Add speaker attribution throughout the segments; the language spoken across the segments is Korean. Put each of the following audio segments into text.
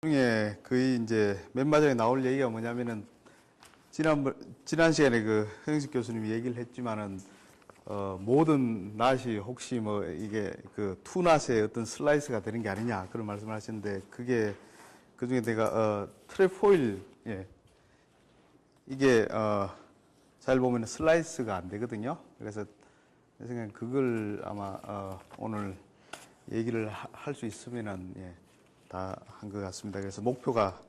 Speaker 1: 중에 거의 이제 맨 마지막에 나올 얘기가 뭐냐면은 지난 시간에 그 현영식 교수님이 얘기를 했지만은 모든 낫이 혹시 뭐 이게 그 투낫의 어떤 슬라이스가 되는 게 아니냐 그런 말씀을 하셨는데 그게 그 중에 내가 트레포일 이게 잘 보면 슬라이스가 안 되거든요. 그래서 제 생각엔 그걸 아마 오늘 얘기를 할 수 있으면은 다 한 것 같습니다. 그래서 목표가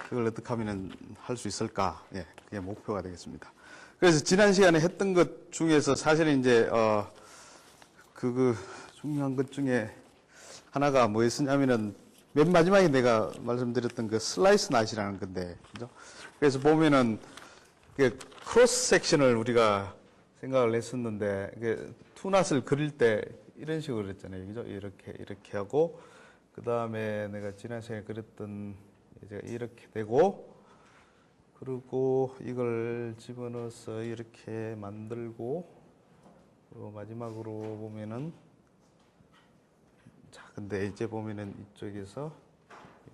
Speaker 1: 그걸 어떻게 하면은 할 수 있을까? 그게 목표가 되겠습니다. 그래서 지난 시간에 했던 것 중에서 사실은 이제 그 중요한 것 중에 하나가 뭐였었냐면은 맨 마지막에 내가 말씀드렸던 그 슬라이스 낫이라는 건데, 그죠? 그래서 보면은 크로스 섹션을 우리가 생각을 했었는데 투낫을 그릴 때 이런 식으로 그랬잖아요, 그죠? 이렇게 하고 그 다음에 내가 지난 시간에 그렸던 이렇게 되고 그리고 이걸 집어넣어서 이렇게 만들고 그리고 마지막으로 보면은 자 근데 이제 보면은 이쪽에서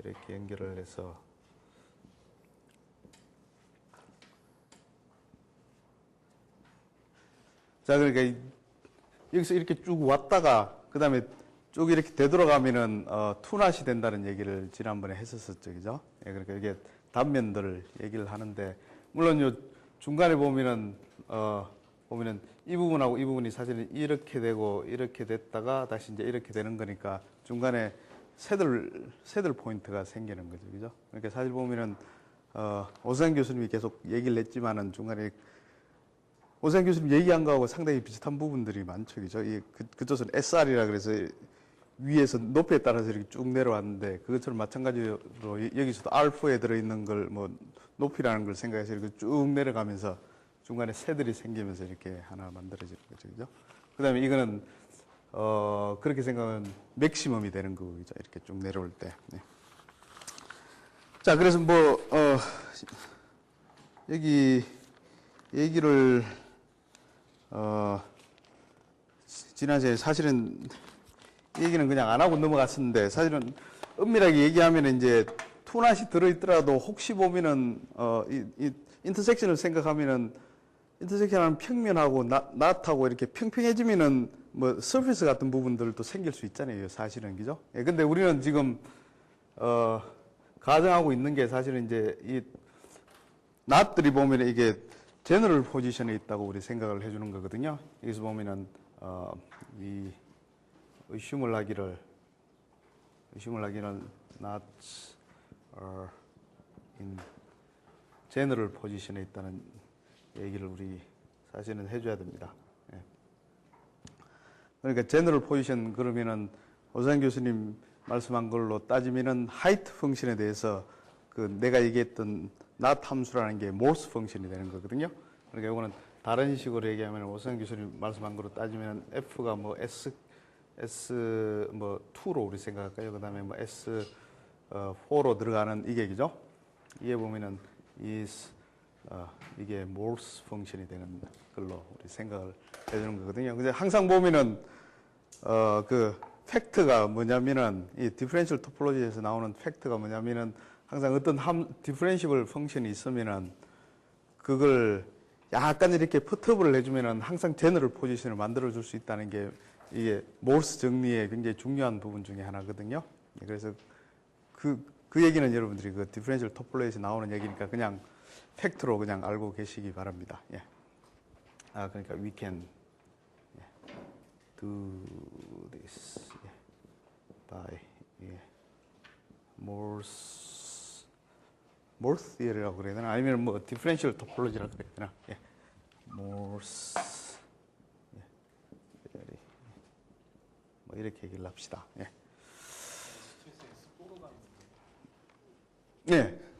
Speaker 1: 이렇게 연결을 해서 자 그러니까 여기서 이렇게 쭉 왔다가 그 다음에 쭉 이렇게 되돌아가면은 투낫이 된다는 얘기를 지난번에 했었었죠, 그죠? 그러니까 이게 단면들을 얘기를 하는데 물론 요 중간에 보면은 이 부분하고 이 부분이 사실은 이렇게 되고 이렇게 됐다가 다시 이제 이렇게 되는 거니까 중간에 새들 포인트가 생기는 거죠, 그죠? 그러니까 사실 보면은 오세훈 교수님이 계속 얘기를 했지만은 중간에 오세훈 교수님 얘기한 거하고 상당히 비슷한 부분들이 많죠, 그죠? 그쪽은 SR이라 그래서 위에서 높이에 따라서 이렇게 쭉 내려왔는데 그것처럼 마찬가지로 여기서도 R4에 들어있는 걸 뭐 높이라는 걸 생각해서 이렇게 쭉 내려가면서 중간에 새들이 생기면서 이렇게 하나 만들어지는 거죠, 그죠? 그 다음에 이거는 그렇게 생각하면 맥시멈이 되는 거죠, 이렇게 쭉 내려올 때. 네. 자, 그래서 여기 얘기를 지난 시간에 사실은 얘기는 그냥 안 하고 넘어갔었는데 사실은 엄밀하게 얘기하면 이제 투낫이 들어있더라도 혹시 보면은 이 인터섹션을 생각하면은 인터섹션하는 평면하고 낫하고 이렇게 평평해지면은 뭐 서피스 같은 부분들도 생길 수 있잖아요, 사실은, 그죠? 근데 우리는 지금 가정하고 있는 게 사실은 이제 이 낫들이 보면 이게 제너럴 포지션에 있다고 우리 생각을 해주는 거거든요. 여기서 보면은 이 의심을 하기를 not in general 포지션에 있다는 얘기를 우리 사실은 해줘야 됩니다. 그러니까 general 포지션 그러면은 오세훈 교수님 말씀한 걸로 따지면은 height 펑션에 대해서 그 내가 얘기했던 not 함수라는 게 morse 펑션이 되는 거거든요. 그러니까 이거는 다른 식으로 얘기하면 오세훈 교수님 말씀한 걸로 따지면 f가 뭐 S 뭐 2로 우리 생각할까요? 그 다음에 뭐 S 4로 들어가는 이게 그죠? 이게 보면은 이게 몰스 펑션이 되는 걸로 우리 생각을 해주는 거거든요. 근데 항상 보면은 그 팩트가 뭐냐면은 이 디퍼런셜 토폴로지에서 나오는 팩트가 뭐냐면은 항상 어떤 디퍼런시블 펑션이 있으면은 그걸 약간 이렇게 퍼터블을 해주면은 항상 제너럴 포지션을 만들어 줄 수 있다는 게 이게 몰스 정리의 굉장히 중요한 부분 중에 하나거든요. 그래서 그 얘기는 여러분들이 그 디퍼런셜 토폴로지에서 나오는 얘기니까 그냥 팩트로 그냥 알고 계시기 바랍니다. 그러니까 we can do this by Morse theory라고 그래야 되나? 아니면 뭐 디퍼런셜 토폴로지라고 그래야 되나? Morse theory. 뭐 이렇게 얘기를 합시다.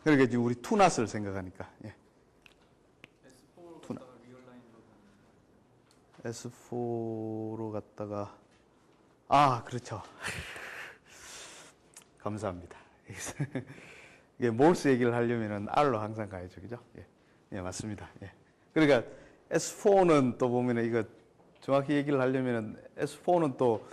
Speaker 1: 그러니까 지금 우리 투낫을 생각하니까.
Speaker 2: S4로 갔다가 리얼라인으로
Speaker 1: S4로 갔다가 그렇죠. 감사합니다. 이게 몰스 얘기를 하려면은 R로 항상 가야죠, 그죠? 맞습니다. 그러니까 S4는 또 보면은 이거 정확히 얘기를 하려면은 S4는 또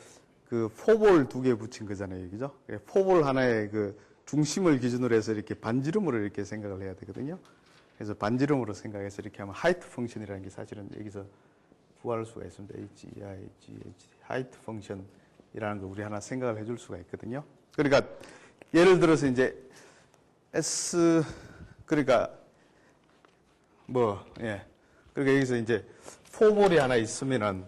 Speaker 1: 그 포볼 2개 붙인 거잖아요, 그죠? 포볼 하나에 그 중심을 기준으로 해서 이렇게 반지름으로 이렇게 생각을 해야 되거든요. 그래서 반지름으로 생각해서 이렇게 하면 하이트 펑션이라는 게 사실은 여기서 구할 수가 있습니다. H 하이트 펑션이라는 거 우리 하나 생각을 해줄 수가 있거든요. 그러니까 예를 들어서 이제 S 그러니까 그러니까 여기서 이제 포볼이 하나 있으면은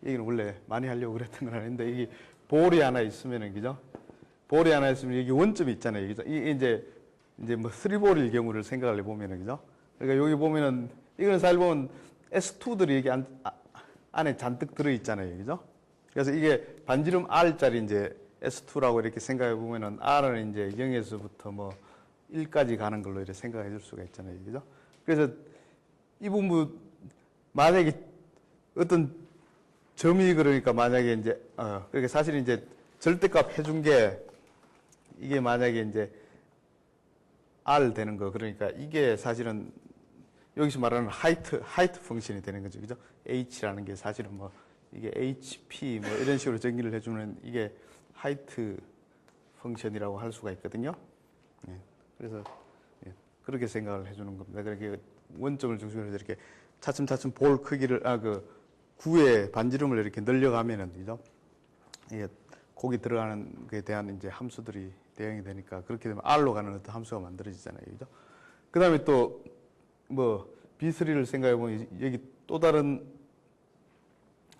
Speaker 1: 얘기는 원래 많이 하려고 그랬던 건 아닌데 이게 볼이 하나 있으면은 그죠? 볼이 하나 있으면 여기 원점이 있잖아요. 그죠? 이게 이제 뭐 3볼일 경우를 생각을 해보면은 그죠? 그러니까 여기 보면은 이거는 사실 보면 S2들이 여기 안에 잔뜩 들어있잖아요. 그죠? 그래서 이게 반지름 R짜리 이제 S2라고 이렇게 생각해 보면은 R은 이제 0에서부터 뭐 1까지 가는 걸로 이렇게 생각해 줄 수가 있잖아요. 그죠? 그래서 이 부분 만약에 어떤 점이 그러니까 만약에 이제 그러니까 사실 이제 절대값 해준 게 이게 만약에 이제 R 되는 거 그러니까 이게 사실은 여기서 말하는 하이트 펑션이 되는 거죠. 그죠? H라는 게 사실은 뭐 이게 HP 뭐 이런 식으로 정의를 해주는 이게 하이트 펑션이라고 할 수가 있거든요. 예. 그래서 그렇게 생각을 해주는 겁니다. 그렇게 원점을 중심으로 해서 이렇게 차츰차츰 볼 크기를 구의 반지름을 이렇게 늘려가면은 그죠? 이게 거기 들어가는 것에 대한 이제 함수들이 대응이 되니까 그렇게 되면 R로 가는 어떤 함수가 만들어지잖아요. 그죠? 그 다음에 또 뭐 B3를 생각해 보면 여기 또 다른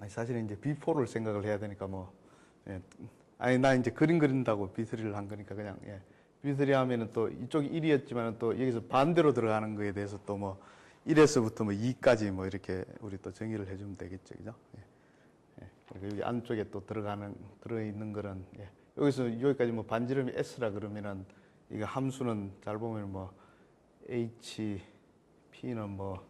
Speaker 1: 사실은 이제 B4를 생각을 해야 되니까 나 이제 그림 그린다고 B3를 한 거니까 그냥 B3 하면은 또 이쪽이 1이었지만 또 여기서 반대로 들어가는 거에 대해서 또 뭐 1에서부터 뭐 2까지 뭐 이렇게 우리 또 정의를 해주면 되겠죠. 그죠? 그러니까 여기 안쪽에 또 들어있는 거는 여기서 여기까지 뭐 반지름이 S라 그러면은 이거 함수는 잘 보면 뭐 HP는 뭐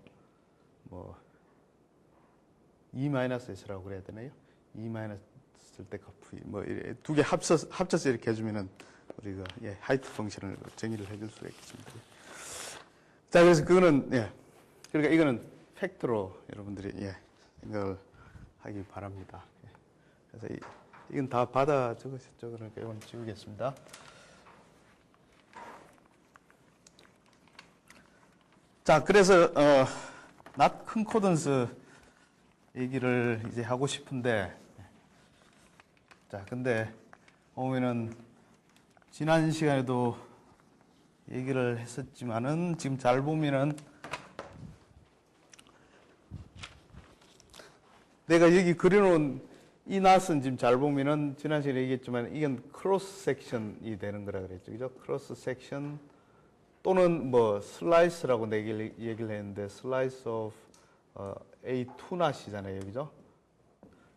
Speaker 1: E-S라고 그래야 되나요? E-절대값 V 뭐 두 개 합쳐서 이렇게 해주면은 우리가 하이트 펑션을 정의를 해줄 수가 있겠습니다. 자, 그래서 그거는 그러니까 이거는 팩트로 여러분들이 생각을 하기 바랍니다. 그래서 이건 다 받아 적으셨죠? 그러니까 이건 지우겠습니다. 자, 그래서 not concordance 얘기를 이제 하고 싶은데, 자, 근데 보면은 지난 시간에도 얘기를 했었지만은 지금 잘 보면은 내가 여기 그려놓은 이 낫은 지금 잘 보면은 지난 시간에 얘기했지만 이건 크로스 섹션이 되는 거라 그랬죠. 그죠? 크로스 섹션 또는 뭐 슬라이스라고 얘기를 했는데 슬라이스 오브 A 투낫이잖아요. 그죠?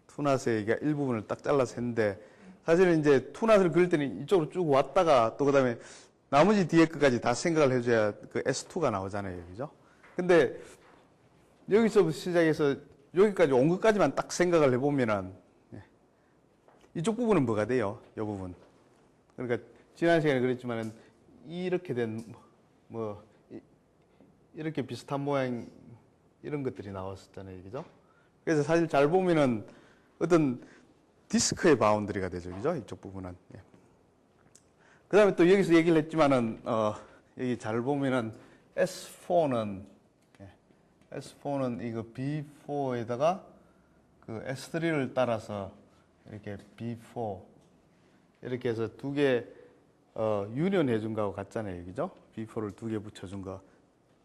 Speaker 1: 투낫의 이게 일부분을 딱 잘라서 했는데 사실은 이제 투낫을 그릴 때는 이쪽으로 쭉 왔다가 또 그다음에 나머지 뒤에 끝까지 다 생각을 해줘야 그 S2가 나오잖아요. 그죠? 근데 여기서부터 시작해서 여기까지 온 것까지만 딱 생각을 해보면은 이쪽 부분은 뭐가 돼요? 이 부분. 그러니까 지난 시간에 그랬지만은 이렇게 된 이렇게 비슷한 모양 이런 것들이 나왔었잖아요. 그죠? 그래서 사실 잘 보면은 어떤 디스크의 바운더리가 되죠. 그죠? 이쪽 부분은. 그 다음에 또 여기서 얘기를 했지만은, 여기 잘 보면은 S4는 이거 B4에다가 그 S3를 따라서 이렇게 B4 이렇게 해서 두 개, 유니언 해준 거하고 같잖아요. 그죠? B4를 두 개 붙여준 거.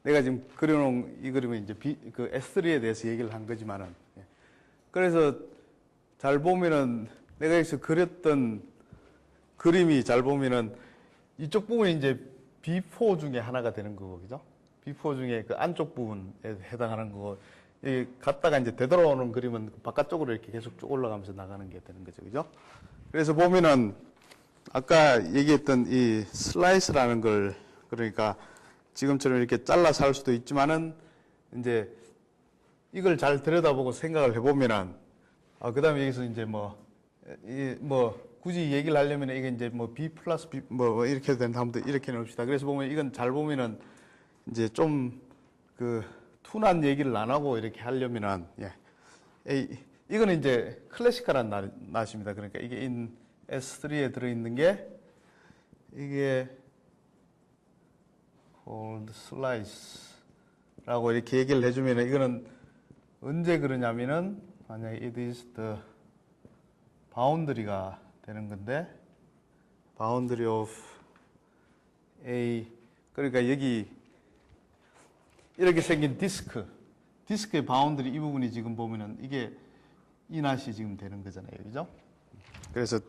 Speaker 1: 내가 지금 그려놓은 이 그림은 이제 그 S3에 대해서 얘기를 한 거지만은. 그래서 잘 보면은 내가 여기서 그렸던 그림이 잘 보면은 이쪽 부분이 이제 B4 중에 하나가 되는 거고, 그죠? B4 중에 그 안쪽 부분에 해당하는 거고, 이 갔다가 이제 되돌아오는 그림은 바깥쪽으로 이렇게 계속 쭉 올라가면서 나가는 게 되는 거죠, 그죠? 그래서 보면은 아까 얘기했던 이 슬라이스라는 걸 그러니까 지금처럼 이렇게 잘라서 할 수도 있지만은 이제 이걸 잘 들여다보고 생각을 해보면은 그 다음에 여기서 이제 굳이 얘기를 하려면 이게 이제 B 플러스 B 이렇게 해도 된다 하면 이렇게 넣읍시다. 그래서 보면 이건 잘 보면은 이제 좀 둔한 얘기를 안 하고 이렇게 하려면은 이거는 이제 클래시컬한 낫입니다. 그러니까 이게 S3에 들어있는 게 이게 cold slice라고 이렇게 얘기를 해주면 이거는 언제 그러냐면은 만약에 it is the boundary가 되는 건데 boundary of A 그러니까 여기 이렇게 생긴 디스크의 바운드리 이 부분이 지금 보면은 이게 이 낫이 지금 되는 거잖아요. 그죠? 그래서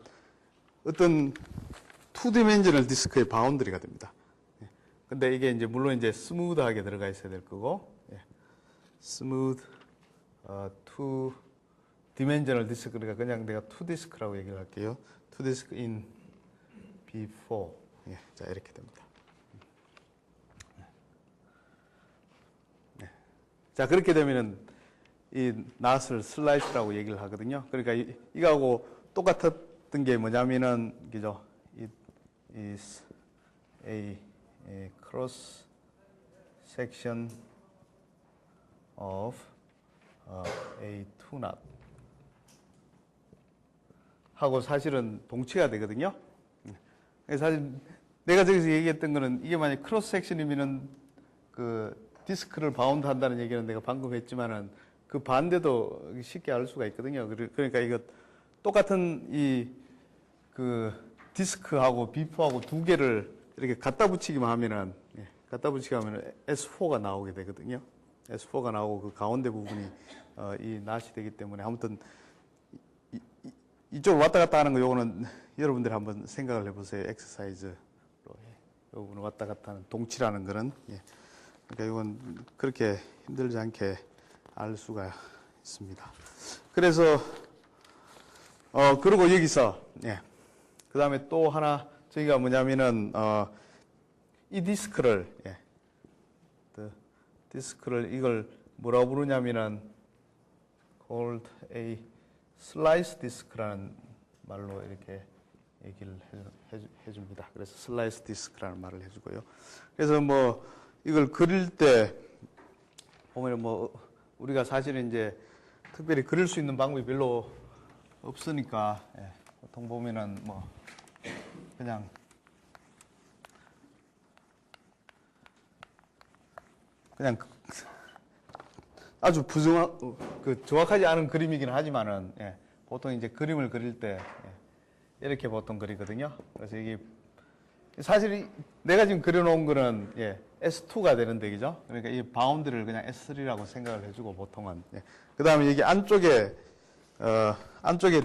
Speaker 1: 어떤 투디멘셔널 디스크의 바운드리가 됩니다. 근데 이게 이제 물론 이제 스무드하게 들어가 있어야 될 거고 스무드 투 디멘셔널 디스크 그러니까 그냥 내가 투 디스크라고 얘기를 할게요. 투 디스크 in B4 자 이렇게 됩니다. 자, 그렇게 되면은 이 낫을 슬라이스라고 얘기를 하거든요. 그러니까 이거하고 똑같았던 게 뭐냐면은, 그죠? It is a cross section of a two knot. 하고 사실은 동치가 되거든요. 사실 내가 저기서 얘기했던 거는 이게 만약 크로스 섹션이면은 그 디스크를 바운드 한다는 얘기는 내가 방금 했지만은 그 반대도 쉽게 알 수가 있거든요. 그러니까 이거 똑같은 이 그 디스크하고 비프하고 두 개를 이렇게 갖다 붙이기만 하면은 S4가 나오게 되거든요. S4가 나오고 그 가운데 부분이 이 낫이 되기 때문에 아무튼 이쪽 왔다 갔다 하는 거 요거는 여러분들이 한번 생각을 해보세요. 엑서사이즈로 이 부분 왔다 갔다 하는 동치라는 거는 그러니까 이건 그렇게 힘들지 않게 알 수가 있습니다. 그래서 그리고 여기서 그 다음에 또 하나 저희가 뭐냐면은 이 디스크를 이걸 뭐라고 부르냐면은 called a slice disk라는 말로 이렇게 얘기를 해줍니다. 그래서 slice disk라는 말을 해주고요. 그래서 뭐 이걸 그릴 때 보면 뭐 우리가 사실은 이제 특별히 그릴 수 있는 방법이 별로 없으니까 보통 보면은 뭐 그냥 아주 정확하지 않은 그림이긴 하지만은 보통 이제 그림을 그릴 때 이렇게 보통 그리거든요. 그래서 이게 사실 내가 지금 그려놓은 거는 S2가 되는데 그죠? 그러니까 이 바운드를 그냥 S3라고 생각을 해주고 보통은 그 다음에 여기 안쪽에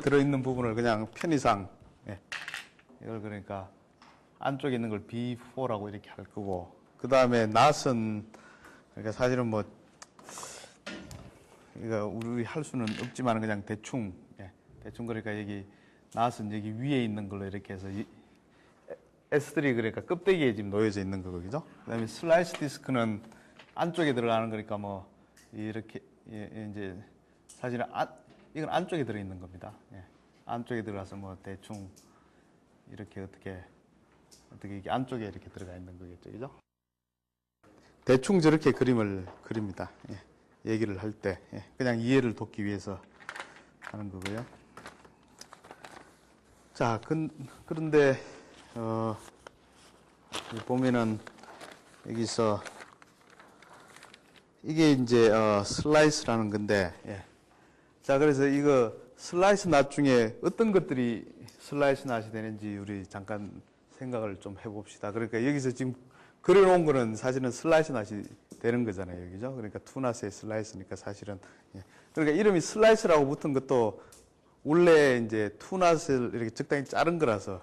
Speaker 1: 들어있는 부분을 그냥 편의상 이걸 그러니까 안쪽에 있는 걸 B4라고 이렇게 할 거고 그 다음에 낫은 그러니까 사실은 뭐 이거 우리 할 수는 없지만 그냥 대충 그러니까 여기 낫은 여기 위에 있는 걸로 이렇게 해서 S3 그러니까 껍데기에 지금 놓여져 있는 거고 그죠? 그다음에 슬라이스 디스크는 안쪽에 들어가는 거니까 뭐 이렇게 이제 사실은 이건 안쪽에 들어 있는 겁니다. 안쪽에 들어가서 뭐 대충 이렇게 어떻게 이게 안쪽에 이렇게 들어가 있는 거겠죠, 그죠? 대충 저렇게 그림을 그립니다. 얘기를 할 때 그냥 이해를 돕기 위해서 하는 거고요. 자, 그런데 보면은 여기서 이게 이제 슬라이스라는 건데 자, 그래서 이거 슬라이스 낫 중에 어떤 것들이 슬라이스 낫이 되는지 우리 잠깐 생각을 좀 해봅시다. 그러니까 여기서 지금 그려놓은 거는 사실은 슬라이스 낫이 되는 거잖아요. 그죠? 그러니까 투낫의 슬라이스니까 사실은. 그러니까 이름이 슬라이스라고 붙은 것도 원래 이제 투낫을 이렇게 적당히 자른 거라서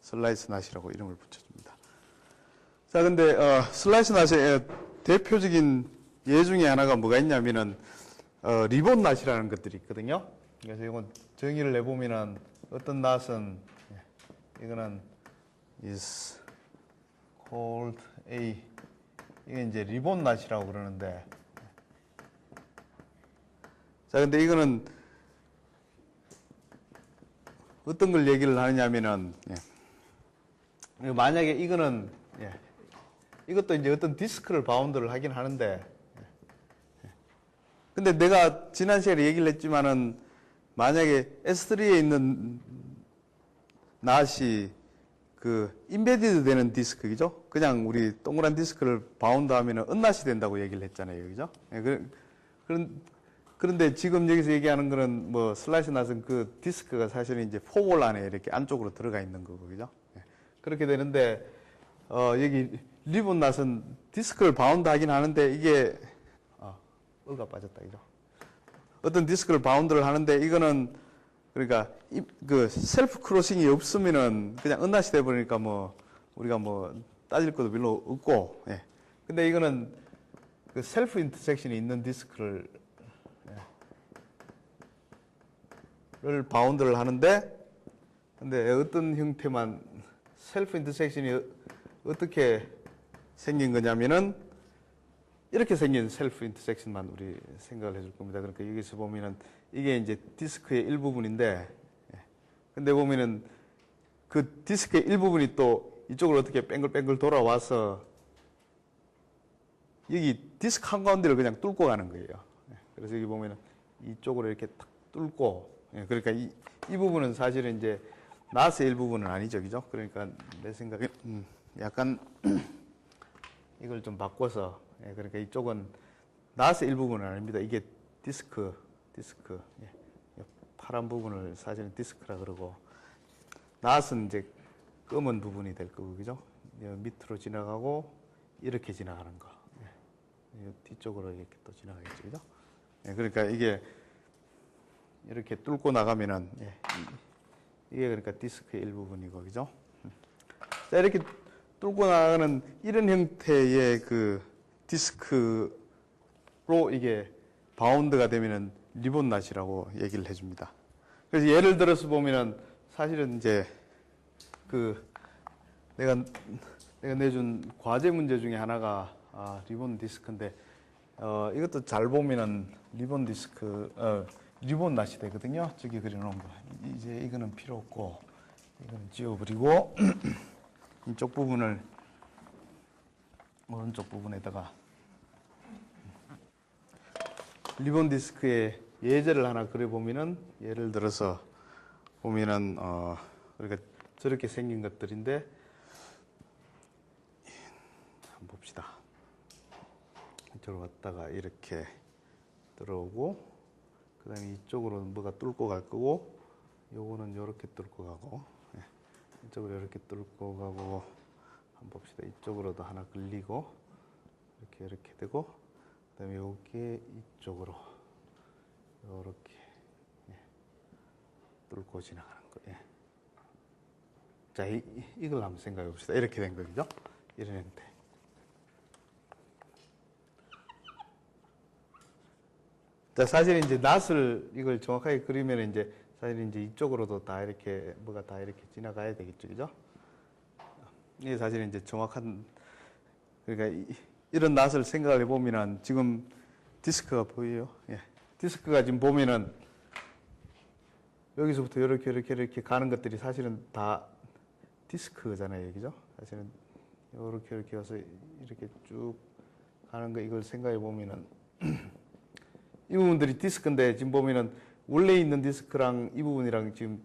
Speaker 1: 슬라이스 낫이라고 이름을 붙여줍니다. 자, 근데 슬라이스 낫의 대표적인 예 중에 하나가 뭐가 있냐면은 리본 낫이라는 것들이 있거든요. 그래서 이건 정의를 내보면은 어떤 낫은 이거는 is called a 이게 이제 리본 낫이라고 그러는데 자, 근데 이거는 어떤 걸 얘기를 하느냐면은 만약에 이거는 이것도 이제 어떤 디스크를 바운드를 하긴 하는데 근데 내가 지난 시간에 얘기를 했지만은 만약에 S3에 있는 낫이 그 인베디드 되는 디스크이죠. 그냥 우리 동그란 디스크를 바운드 하면은 은낫이 된다고 얘기를 했잖아요. 그죠? 예, 그런데 지금 여기서 얘기하는 거는 뭐 슬라이스 낫은 그 디스크가 사실은 이제 포홀 안에 이렇게 안쪽으로 들어가 있는 거고, 그죠? 예, 그렇게 되는데, 여기 리본 낫은 디스크를 바운드 하긴 하는데 이게, 을가 빠졌다, 그죠? 어떤 디스크를 바운드를 하는데 이거는 그러니까 그 셀프 크로싱이 없으면은 그냥 은낫이 돼 버리니까 뭐 우리가 뭐 따질 것도 별로 없고, 예. 근데 이거는 그 셀프 인터섹션이 있는 디스크를 를 바운드를 하는데, 근데 어떤 형태만 셀프 인터섹션이 어떻게 생긴 거냐면은 이렇게 생긴 셀프 인터섹션만 우리 생각을 해줄 겁니다. 그러니까 여기서 보면은 이게 이제 디스크의 일부분인데, 근데 보면은 그 디스크의 일부분이 또 이쪽으로 어떻게 뺑글뺑글 돌아와서 여기 디스크 한가운데를 그냥 뚫고 가는 거예요. 그래서 여기 보면은 이쪽으로 이렇게 탁 뚫고, 그러니까 이 부분은 사실은 이제 낫의 일부분은 아니죠, 그죠? 그러니까 내 생각에 약간 이걸 좀 바꿔서, 그러니까 이쪽은 낫의 일부분은 아닙니다. 이게 디스크, 파란 부분을 사실은 디스크라 그러고, 낫은 이제 검은 부분이 될 거고, 그죠? 밑으로 지나가고 이렇게 지나가는 거, 뒤쪽으로 이렇게 또 지나가겠죠, 그죠? 그러니까 이게 이렇게 뚫고 나가면은, 이게 그러니까 디스크의 일부분이고, 그죠? 자, 이렇게 뚫고 나가는 이런 형태의 그 디스크로 이게 바운드가 되면은 리본 낫이라고 얘기를 해줍니다. 그래서 예를 들어서 보면은 사실은 이제 그 내가 내준 과제 문제 중에 하나가 리본 디스크인데, 이것도 잘 보면은 리본 디스크, 리본 낫이 되거든요. 저기 그려놓은 거. 이제 이거는 필요 없고, 이거는 지워버리고, 이쪽 부분을 오른쪽 부분에다가 리본 디스크의 예제를 하나 그려보면은, 예를 들어서 보면은, 그러니까 저렇게 생긴 것들인데, 한번 봅시다. 이쪽으로 왔다가 이렇게 들어오고, 그 다음에 이쪽으로 뭐가 뚫고 갈 거고, 요거는 요렇게 뚫고 가고, 이쪽으로 이렇게 뚫고 가고, 한번 봅시다. 이쪽으로도 하나 걸리고, 이렇게 되고, 그 다음에 요게 이쪽으로, 요렇게, 뚫고 지나가는 거. 자, 이걸 한번 생각해 봅시다. 이렇게 된 거죠? 이런 형태. 자, 사실 이제 낫을 이걸 정확하게 그리면 이제 사실 이제 이쪽으로도 다 이렇게 뭐가 다 이렇게 지나가야 되겠죠, 그죠? 이게 사실 이제 정확한, 그러니까 이런 낫을 생각을 해보면은 지금 디스크가 보여요. 디스크가 지금 보면은 여기서부터 이렇게 가는 것들이 사실은 다 디스크잖아요, 그죠? 사실은 이렇게 와서 이렇게 쭉 가는 거, 이걸 생각해 보면은 이 부분들이 디스크인데, 지금 보면은 원래 있는 디스크랑 이 부분이랑 지금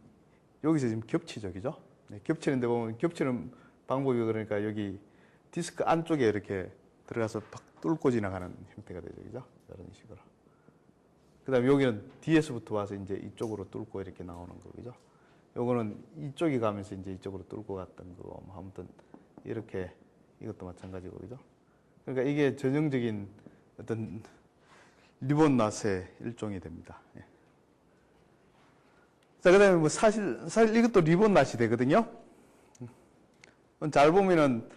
Speaker 1: 여기서 지금 겹치죠, 그죠? 겹치는데 보면 겹치는 방법이, 그러니까 여기 디스크 안쪽에 이렇게 들어가서 팍 뚫고 지나가는 형태가 되죠, 그죠? 이런 식으로. 그 다음에 여기는 뒤에서부터 와서 이제 이쪽으로 뚫고 이렇게 나오는 거, 그죠? 요거는 이쪽이 가면서 이제 이쪽으로 뚫고 갔던 거고, 뭐 아무튼 이렇게, 이것도 마찬가지고, 그죠? 그러니까 이게 전형적인 어떤 리본 낫의 일종이 됩니다. 자, 그 다음에 뭐 사실 이것도 리본 낫이 되거든요. 잘 보면은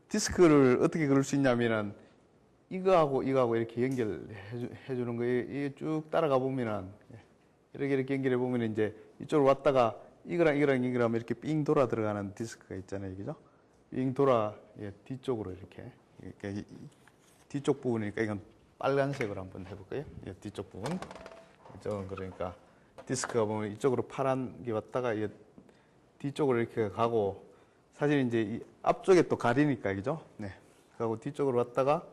Speaker 1: 디스크를 어떻게 그릴 수 있냐면은 이거하고 이렇게 연결해 주는 거예요. 이게 쭉 따라가 보면은 이렇게 연결해 보면 이제 이쪽으로 왔다가 이거랑 이렇게 삥 돌아 들어가는 디스크가 있잖아요, 그죠? 삥 돌아 뒤쪽으로 이렇게 뒤쪽 부분이니까 이건 빨간색으로 한번 해볼까요? 뒤쪽 부분. 이쪽은 그러니까 디스크가 보면 이쪽으로 파란 게 왔다가 뒤쪽으로 이렇게 가고, 사실 이제 이 앞쪽에 또 가리니까, 그죠? 그하고 뒤쪽으로 왔다가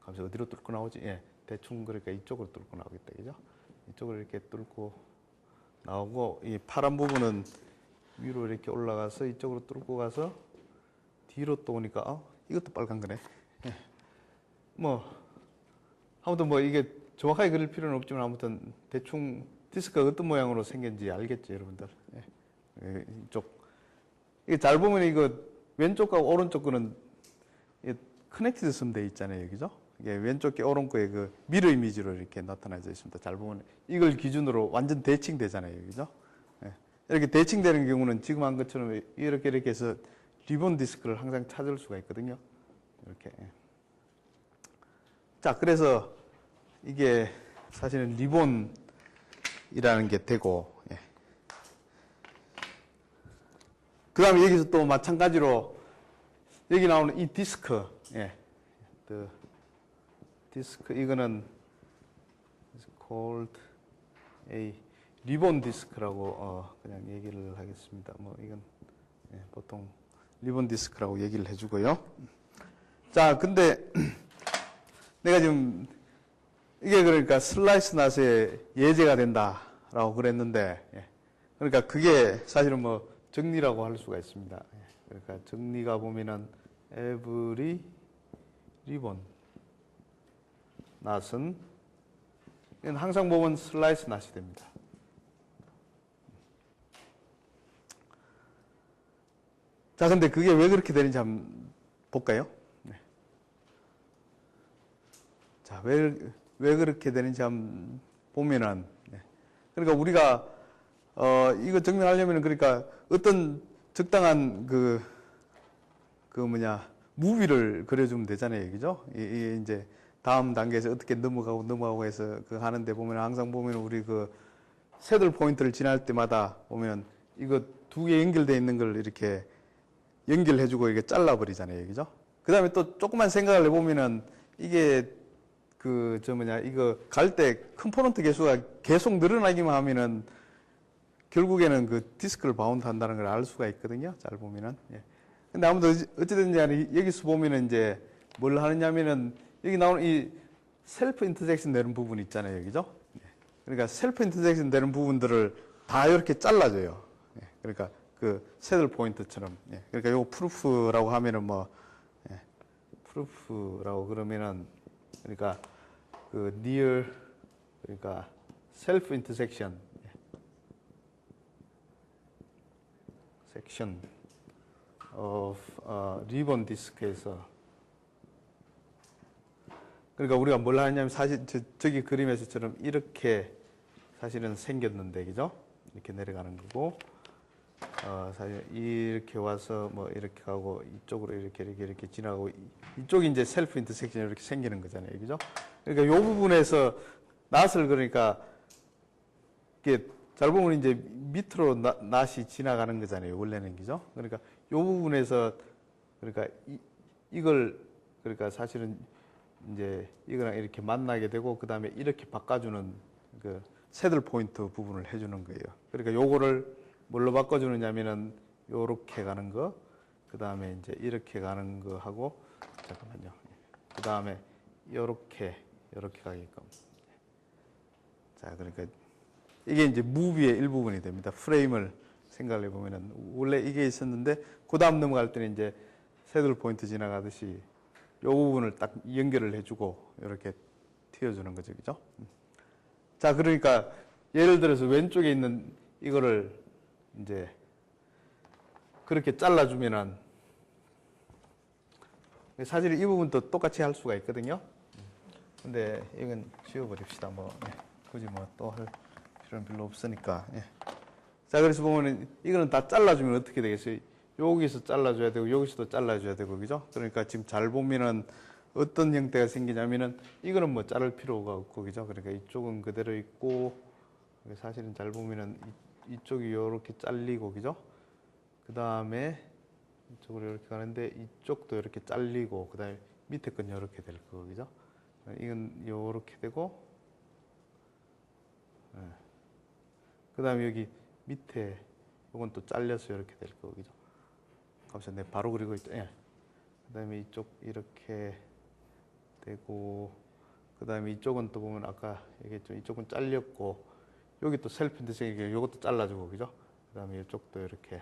Speaker 1: 감시 어디로 뚫고 나오지? 대충 그러니까 이쪽으로 뚫고 나오겠다, 그죠? 이쪽으로 이렇게 뚫고 나오고 이 파란 부분은 위로 이렇게 올라가서 이쪽으로 뚫고 가서 뒤로 또 오니까 이것도 빨간 거네. 예. 뭐 아무튼 뭐 이게 정확하게 그릴 필요는 없지만 아무튼 대충 디스크가 어떤 모양으로 생겼는지 알겠죠, 여러분들. 예. 이쪽 이게 잘 보면 이거 왼쪽과 오른쪽 거는 커넥티드 쓰면 돼 있잖아요, 그죠? 이게 왼쪽 게 오른쪽 거에 그 미러 이미지로 이렇게 나타나져 있습니다. 잘 보면 이걸 기준으로 완전 대칭되잖아요, 그죠? 예. 이렇게 대칭되는 경우는 지금 한 것처럼 이렇게 해서 리본 디스크를 항상 찾을 수가 있거든요. 이렇게. 예. 자, 그래서 이게 사실은 리본이라는 게 되고, 예. 그 다음에 여기서 또 마찬가지로 여기 나오는 이 디스크, 예. 디스크, 이거는 called a 리본 디스크라고 그냥 얘기를 하겠습니다. 뭐 이건 예, 보통 리본 디스크라고 얘기를 해주고요. 자, 근데 내가 지금 이게 그러니까 슬라이스 낫의 예제가 된다라고 그랬는데, 예. 그러니까 그게 사실은 뭐 정리라고 할 수가 있습니다. 예. 그러니까 정리가 보면은 every 리본 낫은 이건 항상 보면 슬라이스 낫이 됩니다. 자, 근데 그게 왜 그렇게 되는지 한번 볼까요? 네. 자, 왜 그렇게 되는지 한번 보면은, 네. 그러니까 우리가, 이거 정리하려면 그러니까 어떤 적당한 무비를 그려주면 되잖아요. 그죠? 이 이제 다음 단계에서 어떻게 넘어가고 해서 하는데 보면 항상 보면 우리 새들 포인트를 지날 때마다 보면 이거 두 개 연결되어 있는 걸 이렇게 연결해주고 이게 잘라버리잖아요. 그죠? 그 다음에 또 조금만 생각을 해보면은 이게 이거 갈 때 컴포넌트 개수가 계속 늘어나기만 하면은 결국에는 디스크를 바운드 한다는 걸 알 수가 있거든요. 잘 보면은. 예. 근데 아무튼 어찌든지 간에 여기서 보면은 이제 뭘 하느냐면은 여기 나오는 이 셀프 인터섹션 되는 부분 있잖아요. 그죠? 예. 그러니까 셀프 인터섹션 되는 부분들을 다 이렇게 잘라줘요. 예. 그러니까 새들 포인트처럼. 예. 그러니까 요거 프루프라고 하면은 예. 프루프라고 그러면은 그러니까 near 그러니까 self intersection section of ribbon disk에서 그러니까 우리가 뭘 하냐면 사실 저기 그림에서처럼 이렇게 사실은 생겼는데 그죠? 이렇게 내려가는 거고 사실 이렇게 와서 뭐 이렇게 가고 이쪽으로 이렇게 지나가고 이쪽이 이제 셀프 인터섹션이 이렇게 생기는 거잖아요. 그죠? 그러니까 요 부분에서 낫을 그러니까 이게 잘 보면 이제 밑으로 낫이 지나가는 거잖아요. 원래는 그죠? 그러니까 요 부분에서 그러니까 이걸 그러니까 사실은 이제 이거랑 이렇게 만나게 되고 그다음에 이렇게 바꿔주는 새들 포인트 부분을 해주는 거예요. 그러니까 요거를 뭘로 바꿔주느냐면은 요렇게 가는 거, 그 다음에 이제 이렇게 가는 거 하고 잠깐만요. 그 다음에 요렇게 가게끔. 자, 그러니까 이게 이제 무비의 일부분이 됩니다. 프레임을 생각을 해보면은 원래 이게 있었는데 그 다음 넘어갈 때는 이제 새들 포인트 지나가듯이 요 부분을 딱 연결을 해주고 이렇게 튀어주는 거죠, 그죠? 자, 그러니까 예를 들어서 왼쪽에 있는 이거를 이제 그렇게 잘라주면은 사실 이 부분도 똑같이 할 수가 있거든요. 근데 이건 지워버립시다. 굳이 또 할 필요는 별로 없으니까. 예. 자, 그래서 보면은 이거는 다 잘라주면 어떻게 되겠어요? 여기서 잘라줘야 되고 여기서도 잘라줘야 되고 그죠? 그러니까 지금 잘 보면은 어떤 형태가 생기냐면은 이거는 뭐 자를 필요가 없고 그죠? 그러니까 이쪽은 그대로 있고 사실은 잘 보면은 이쪽이 이렇게 잘리고 그죠? 그 다음에 이쪽으로 이렇게 가는데 이쪽도 이렇게 잘리고 그 다음에 밑에 건 이렇게 될 거고 그죠? 이건 이렇게 되고 예. 그 다음에 여기 밑에 이건 또 잘려서 이렇게 될 거고 그죠? 잠시만 내가 바로 그리고 있죠. 예. 그 다음에 이쪽 이렇게 되고 그 다음에 이쪽은 또 보면 아까 얘기했죠. 이쪽은 잘렸고 여기 또 셀프 인터섹션, 요것도 잘라주고, 그죠? 그 다음에 이쪽도 이렇게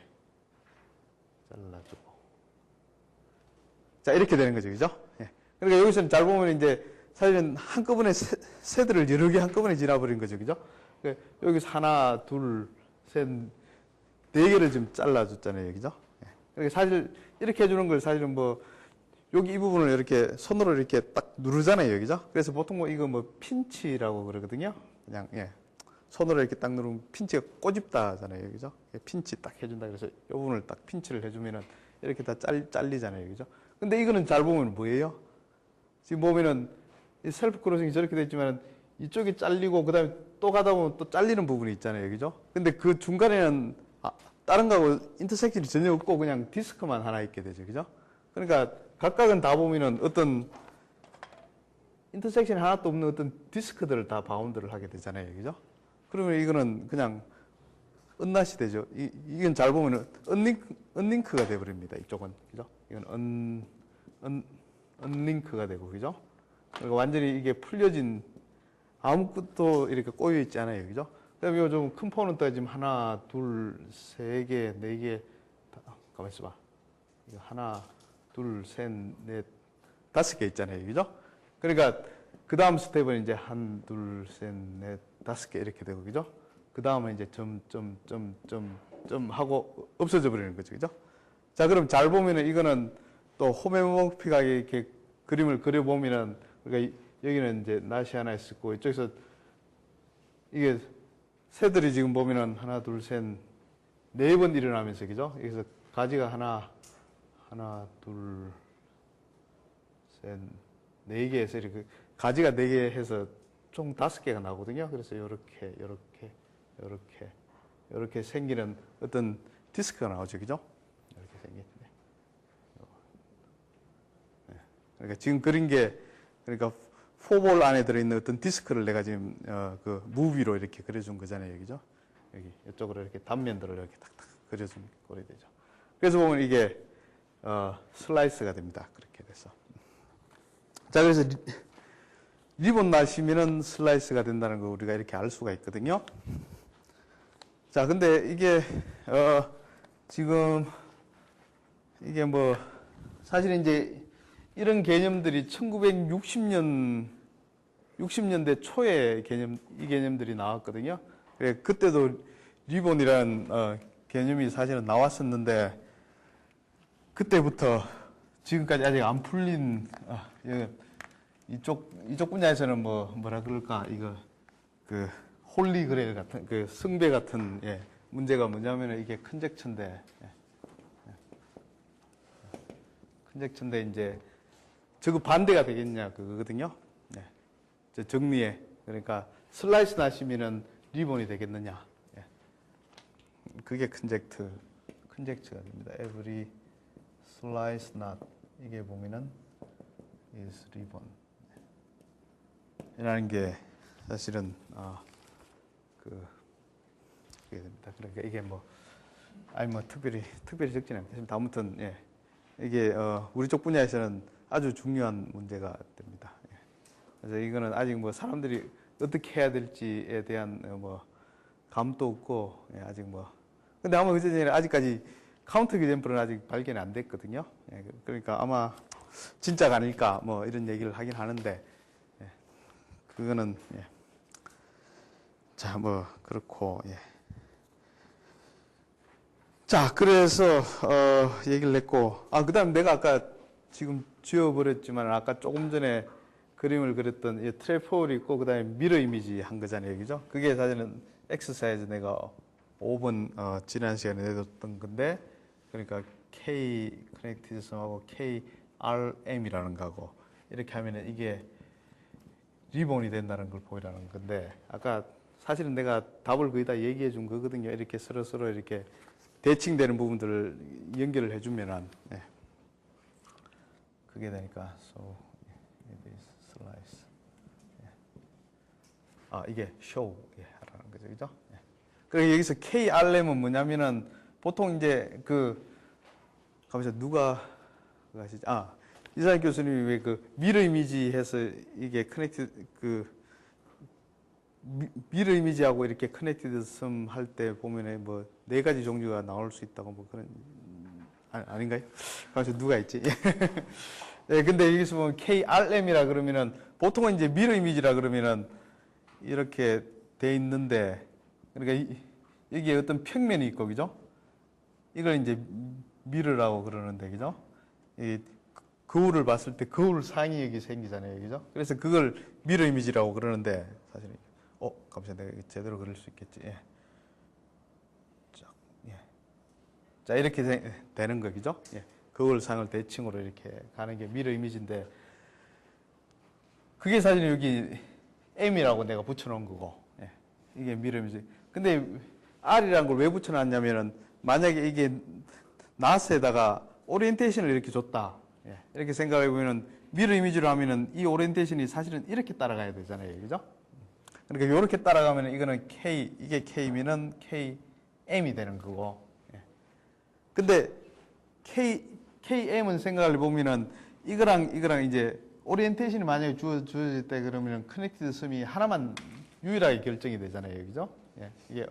Speaker 1: 잘라주고. 자, 이렇게 되는 거죠, 그죠? 예. 그러니까 여기서는 잘 보면 이제 사실은 한꺼번에 새들을 여러 개 한꺼번에 지나버린 거죠, 그죠? 그러니까 여기서 하나, 둘, 셋, 네 개를 지금 잘라줬잖아요, 그죠? 예. 그러니까 사실 이렇게 해주는 걸 사실은 뭐 여기 이 부분을 이렇게 손으로 이렇게 딱 누르잖아요, 그죠? 그래서 보통 뭐 이거 뭐 핀치라고 그러거든요. 그냥 예. 손으로 이렇게 딱 누르면 핀치가 꼬집다 하잖아요, 그죠? 핀치 딱 해준다 그래서 이 부분을 딱 핀치를 해주면은 이렇게 다 잘리잖아요, 그죠? 근데 이거는 잘 보면 뭐예요? 지금 보면은 이 셀프 크로싱이 저렇게 돼 있지만 이쪽이 잘리고 그다음에 또 가다 보면 또 잘리는 부분이 있잖아요, 그죠? 근데 그 중간에는 다른 거하고 인터섹션이 전혀 없고 그냥 디스크만 하나 있게 되죠, 그죠? 그러니까 각각은 다 보면은 어떤 인터섹션이 하나도 없는 어떤 디스크들을 다 바운드를 하게 되잖아요, 그죠? 그러면 이거는 그냥 언낫이 되죠. 이건 잘 보면은 언링크가 돼버립니다. 이쪽은, 그죠? 이건 언링크가 되고, 그죠? 그리고 완전히 이게 풀려진 아무것도 이렇게 꼬여 있지 않아요, 그죠? 그다음에 요 좀 컴포넌트가 지금 하나, 둘, 세 개, 네 개, 가만 있어봐. 이거 하나, 둘, 셋, 넷, 다섯 개 있잖아요, 그죠? 그러니까 그 다음 스텝은 이제 한, 둘, 셋, 넷, 다섯 개 이렇게 되고, 그죠? 그 다음은 이제 점 하고 없어져 버리는 거죠, 그죠? 자, 그럼 잘 보면은 이거는 또 호메모피하게 이렇게 그림을 그려보면은, 그러니까 여기는 이제 낫이 하나 있었고, 이쪽에서 이게 새들이 지금 보면은 하나, 둘, 셋, 네 번 일어나면서, 그죠? 여기서 가지가 하나, 둘, 셋, 네 개에서 이렇게 가지가 네 개 해서 총 다섯 개가 나오거든요. 그래서 이렇게 생기는 어떤 디스크가 나오죠, 그죠? 이렇게 생기네. 그러니까 지금 그린 게 그러니까 포볼 안에 들어있는 어떤 디스크를 내가 지금 그 무비로 이렇게 그려준 거잖아요, 그죠? 여기 이쪽으로 이렇게 단면들을 이렇게 탁탁 그려준 꼴이 되죠. 그래서 보면 이게 슬라이스가 됩니다. 그렇게 돼서. 자, 그래서 리본 나시면은 슬라이스가 된다는 거 우리가 이렇게 알 수가 있거든요. 자, 근데 이게 지금 이게 뭐 사실 이제 이런 개념들이 60년대 초에 이 개념들이 나왔거든요. 그때도 리본이라는 개념이 사실은 나왔었는데 그때부터 지금까지 아직 안 풀린 이쪽 분야에서는 뭐라 그럴까 이거 그 홀리 그레일 같은 그 승배 같은 문제가 뭐냐면은 이게 컨젝션인데 컨젝션인데 이제 저거 반대가 되겠냐 그거거든요. 네. 저 정리에 그러니까 슬라이스 나시면은 리본이 되겠느냐. 예. 그게 컨젝트가 됩니다. Every slice not 이게 보면은 is ribbon 이라는 게 사실은 그게 됩니다. 그러니까 이게 뭐 특별히 적지는 않습니다. 아무튼 이게 우리 쪽 분야에서는 아주 중요한 문제가 됩니다. 예. 그래서 이거는 아직 뭐 사람들이 어떻게 해야 될지에 대한 감도 없고 아직 근데 아마 그 전에 아직까지 카운터 example은 아직 발견이 안 됐거든요. 예. 그러니까 아마 진짜가 아닐까 이런 얘기를 하긴 하는데 그거는 자 그렇고 자 그래서 얘기를 했고 그다음 내가 아까 지금 지워버렸지만 아까 조금 전에 그림을 그렸던 이 트랩홀이 있고 그다음에 미러 이미지 한 거잖아요, 그죠? 그게 사실은 엑서사이즈 내가 5번 지난 시간에 내줬던 건데 그러니까 K 커넥티드성하고 KRM이라는 거고 이렇게 하면은 이게 리본이 된다는 걸 보이라는 건데 아까 사실은 내가 답을 거의 다 얘기해 준 거거든요. 이렇게 서로 이렇게 대칭되는 부분들을 연결을 해주면은 그게 되니까 so it is slice 이게 show 하라는 거죠, 그죠? 그리고 여기서 KRM은 뭐냐면은 보통 이제 가만있어 누가 하시지? 이사익 교수님이 왜 그 미러 이미지 해서 이게 커넥트 미러 이미지하고 이렇게 커넥티드 썸 할 때 보면은 뭐 4가지 종류가 나올 수 있다고 뭐 그런, 아닌가요? 가만있어, 누가 있지? 네, 근데 여기서 보면 KRM이라 그러면은 보통은 이제 미러 이미지라 그러면은 이렇게 돼 있는데, 그러니까 여기에 어떤 평면이 있고, 그죠? 이걸 이제 미러라고 그러는데, 그죠? 이 거울을 봤을 때 거울 상이 여기 생기잖아요, 그죠? 그래서 그걸 미러 이미지라고 그러는데, 사실은 감사합니다. 내가 제대로 그릴 수 있겠지. 예. 자, 이렇게 되는 거, 그죠? 예. 거울 상을 대칭으로 이렇게 가는 게 미러 이미지인데, 그게 사실 여기 M이라고 내가 붙여놓은 거고, 예. 이게 미러 이미지. 근데 R이라는 걸 왜 붙여놨냐면은, 만약에 이게 나스에다가 오리엔테이션을 이렇게 줬다. 예. 이렇게 생각해보면은, 미러 이미지로 하면은 이 오리엔테이션이 사실은 이렇게 따라가야 되잖아요, 그죠? 그러니까 이렇게 따라가면 이거는 K, 이게 K면은 KM이 되는 거고. 예. 근데 KM은 생각을 해보면은 이거랑 이제 오리엔테이션이 만약에 주어질 때 그러면은 커넥티드 썸이 하나만 유일하게 결정이 되잖아요. 그죠? 예. 이게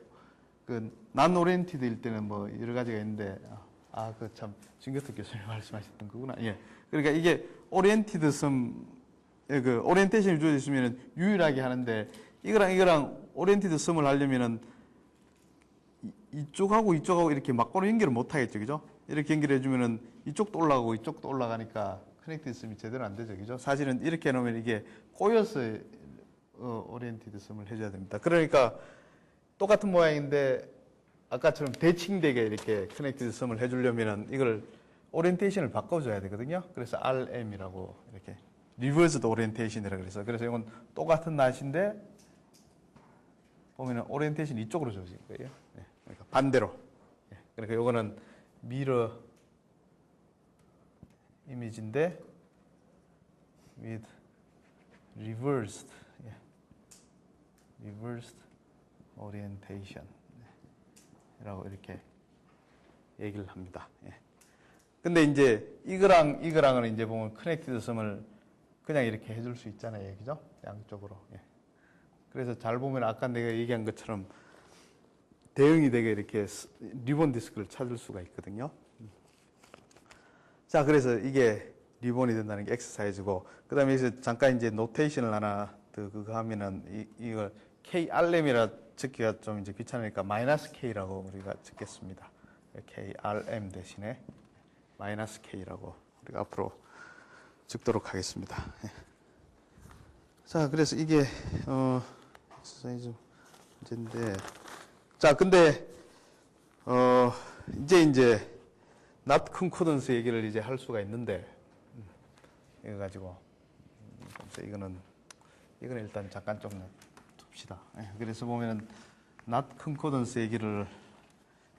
Speaker 1: 난 오리엔티드일 때는 뭐 여러 가지가 있는데, 그 참, 진교특 교수님 말씀하셨던 거구나. 예. 그러니까 이게 오리엔티드 썸, 그 오리엔테이션이 주어져 있으면은 유일하게 하는데, 이거랑 오리엔티드 썸을 하려면은 이쪽하고 이렇게 막고는 연결을 못 하겠죠, 그죠? 이렇게 연결해 주면은 이쪽도 올라가고 이쪽도 올라가니까 커넥티드 썸이 제대로 안 되죠, 그죠? 사실은 이렇게 해놓으면 이게 꼬여서 오리엔티드 썸을 해줘야 됩니다. 그러니까 똑같은 모양인데 아까처럼 대칭되게 이렇게 커넥티드 썸을 해주려면은 이걸 오리엔테이션을 바꿔줘야 되거든요. 그래서 RM이라고 이렇게 리버스드 오리엔테이션이라고 그래서 이건 똑같은 낫인데 보면은 오리엔테이션이 이쪽으로 줘질 거예요. 네. 그러니까 반대로. 네. 그러니까 요거는 미러 이미지인데 with reversed orientation 라고 이렇게 얘기를 합니다. 예. 근데 이제 이거랑은 이제 보면 커넥티드 썸을 그냥 이렇게 해줄 수 있잖아요. 그죠? 양쪽으로. 예. 그래서 잘 보면 아까 내가 얘기한 것처럼 대응이 되게 이렇게 리본 디스크를 찾을 수가 있거든요. 자, 그래서 이게 리본이 된다는 게 엑서사이즈고, 그 다음에 여기서 잠깐 이제 노테이션을 하나 더 그거 하면은 이걸 KRM이라 적기가 좀 이제 귀찮으니까 마이너스 K라고 우리가 적겠습니다. KRM 대신에 마이너스 K라고 우리가 앞으로 적도록 하겠습니다. 예. 자, 그래서 이게 엑서사이즈 문제인데, 자, 근데 이제 not concordance 얘기를 이제 할 수가 있는데, 이거 가지고 이거는 일단 잠깐 좀 둡시다. 예, 그래서 보면은 not concordance 얘기를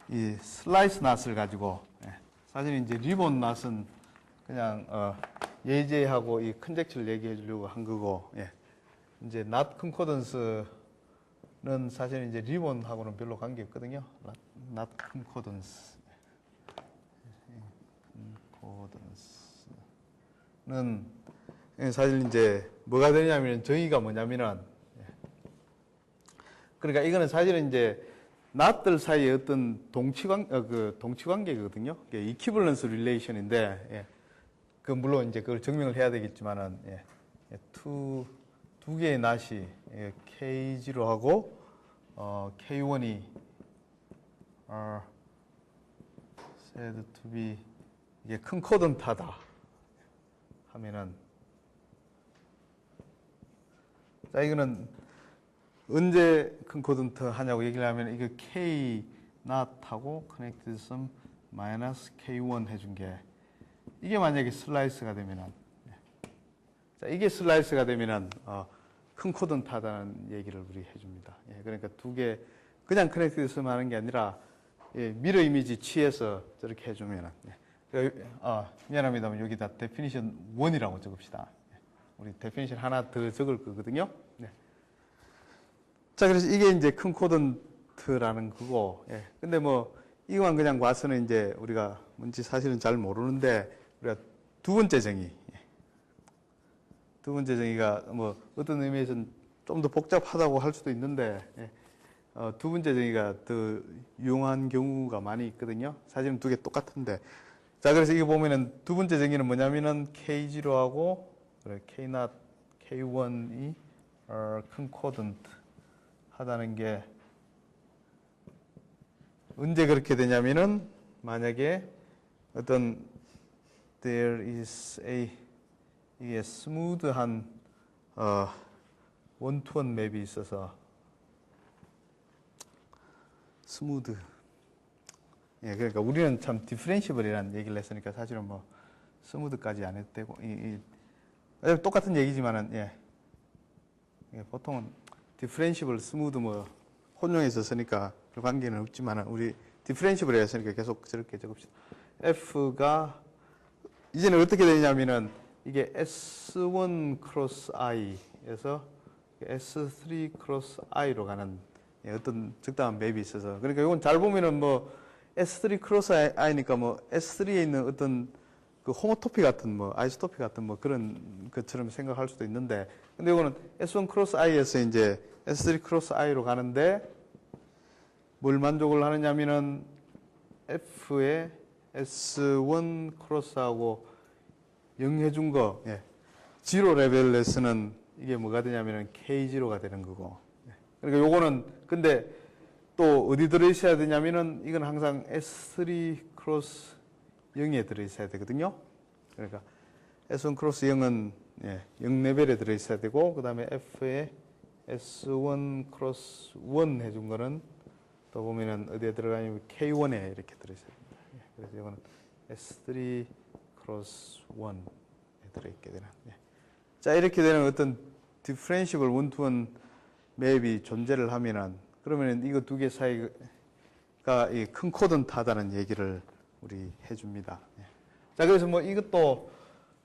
Speaker 1: 이 슬라이스 낫을 가지고, 사실 이제 리본 낫은 그냥 예제하고 이 컨젝처를 얘기해 주려고 한 거고, 이제 not concordance는 사실 이제 리본하고는 별로 관계 없거든요. not concordance. concordance는 사실 이제 뭐가 되냐면 저희가 뭐냐면은, 그러니까 이거는 사실은 이제 낫들 사이의 어떤 동치관계거든요. 이퀴벌런스 릴레이션인데, 물론 이제 그걸 증명을 해야 되겠지만은, 두 개의 낫이 K0하고 K1이 are said to be 이게 concordant하다 하면은, 자, 이거는 언제 concordant 하냐고 얘기를 하면, 이거 K not하고 connected sum 마이너스 K1 해준 게, 이게 만약에 슬라이스가 되면은, 자, 이게 슬라이스가 되면은 concordant 하다는 얘기를 우리 해줍니다. 그러니까 두 개 그냥 connected sum 하는 게 아니라 미러 이미지 취해서 저렇게 해주면은, 미안합니다만 여기다 definition 1이라고 적읍시다. 우리 definition 하나 더 적을 거거든요. 자, 그래서 이게 이제 concordant라는 거고, 근데 뭐 이거만 그냥 봐서는 이제 우리가 뭔지 사실은 잘 모르는데, 우리가 두 번째 정의가 뭐 어떤 의미에서는 좀 더 복잡하다고 할 수도 있는데 두 번째 정의가 더 유용한 경우가 많이 있거든요. 사실은 두 개 똑같은데. 자, 그래서 이거 보면은 두 번째 정의는 뭐냐면은 K0하고 K0, K1이 concordant 하다는 게 언제 그렇게 되냐면은 만약에 어떤 there is a 이게 스무드한 원투원 맵이 있어서 스무드. 예, 그러니까 우리는 참 디퍼런시블이라는 얘기를 했으니까 사실은 뭐 스무드까지 안 해도 되고 똑같은 얘기지만은 예, 보통은 디퍼런시블, 스무드 뭐 혼용해서 쓰니까 별 관계는 없지만은 우리 디퍼런시블에 했으니까 계속 저렇게 적읍시다. F가 이제는 어떻게 되냐면은 이게 S1 크로스 I에서 S3 크로스 I로 가는 어떤 적당한 맵이 있어서 그러니까 이건 잘 보면은 뭐 S3 크로스 I니까 뭐 S3에 있는 어떤 그 호모토피 같은 뭐 아이소토피 같은 뭐 그런 것처럼 생각할 수도 있는데 근데 이거는 S1 크로스 I에서 이제 S3 크로스 I로 가는데 뭘 만족을 하느냐면은 F의 S1 크로스하고 0 해준 거, 지로 레벨에서는 이게 뭐가 되냐면은 K0가 되는 거고. 그러니까 요거는 근데 또 어디 들어있어야 되냐면은 이건 항상 S3 크로스 0에 들어있어야 되거든요. 그러니까 S1 크로스 0은 0 레벨에 들어있어야 되고 그 다음에 F의 S1 크로스 1 해준 거는 또 보면은 어디에 들어가냐면 K1에 이렇게 들어있어야 됩니다. 그래서 이거는 S3 크로스 1에 들어있게 되는. 자, 이렇게 되는 어떤 디퍼런시블 원투원 맵이 존재를 하면은 그러면 이거 두 개 사이가 이 컨코던트하다는 얘기를 우리 해줍니다. 자, 그래서 뭐 이것도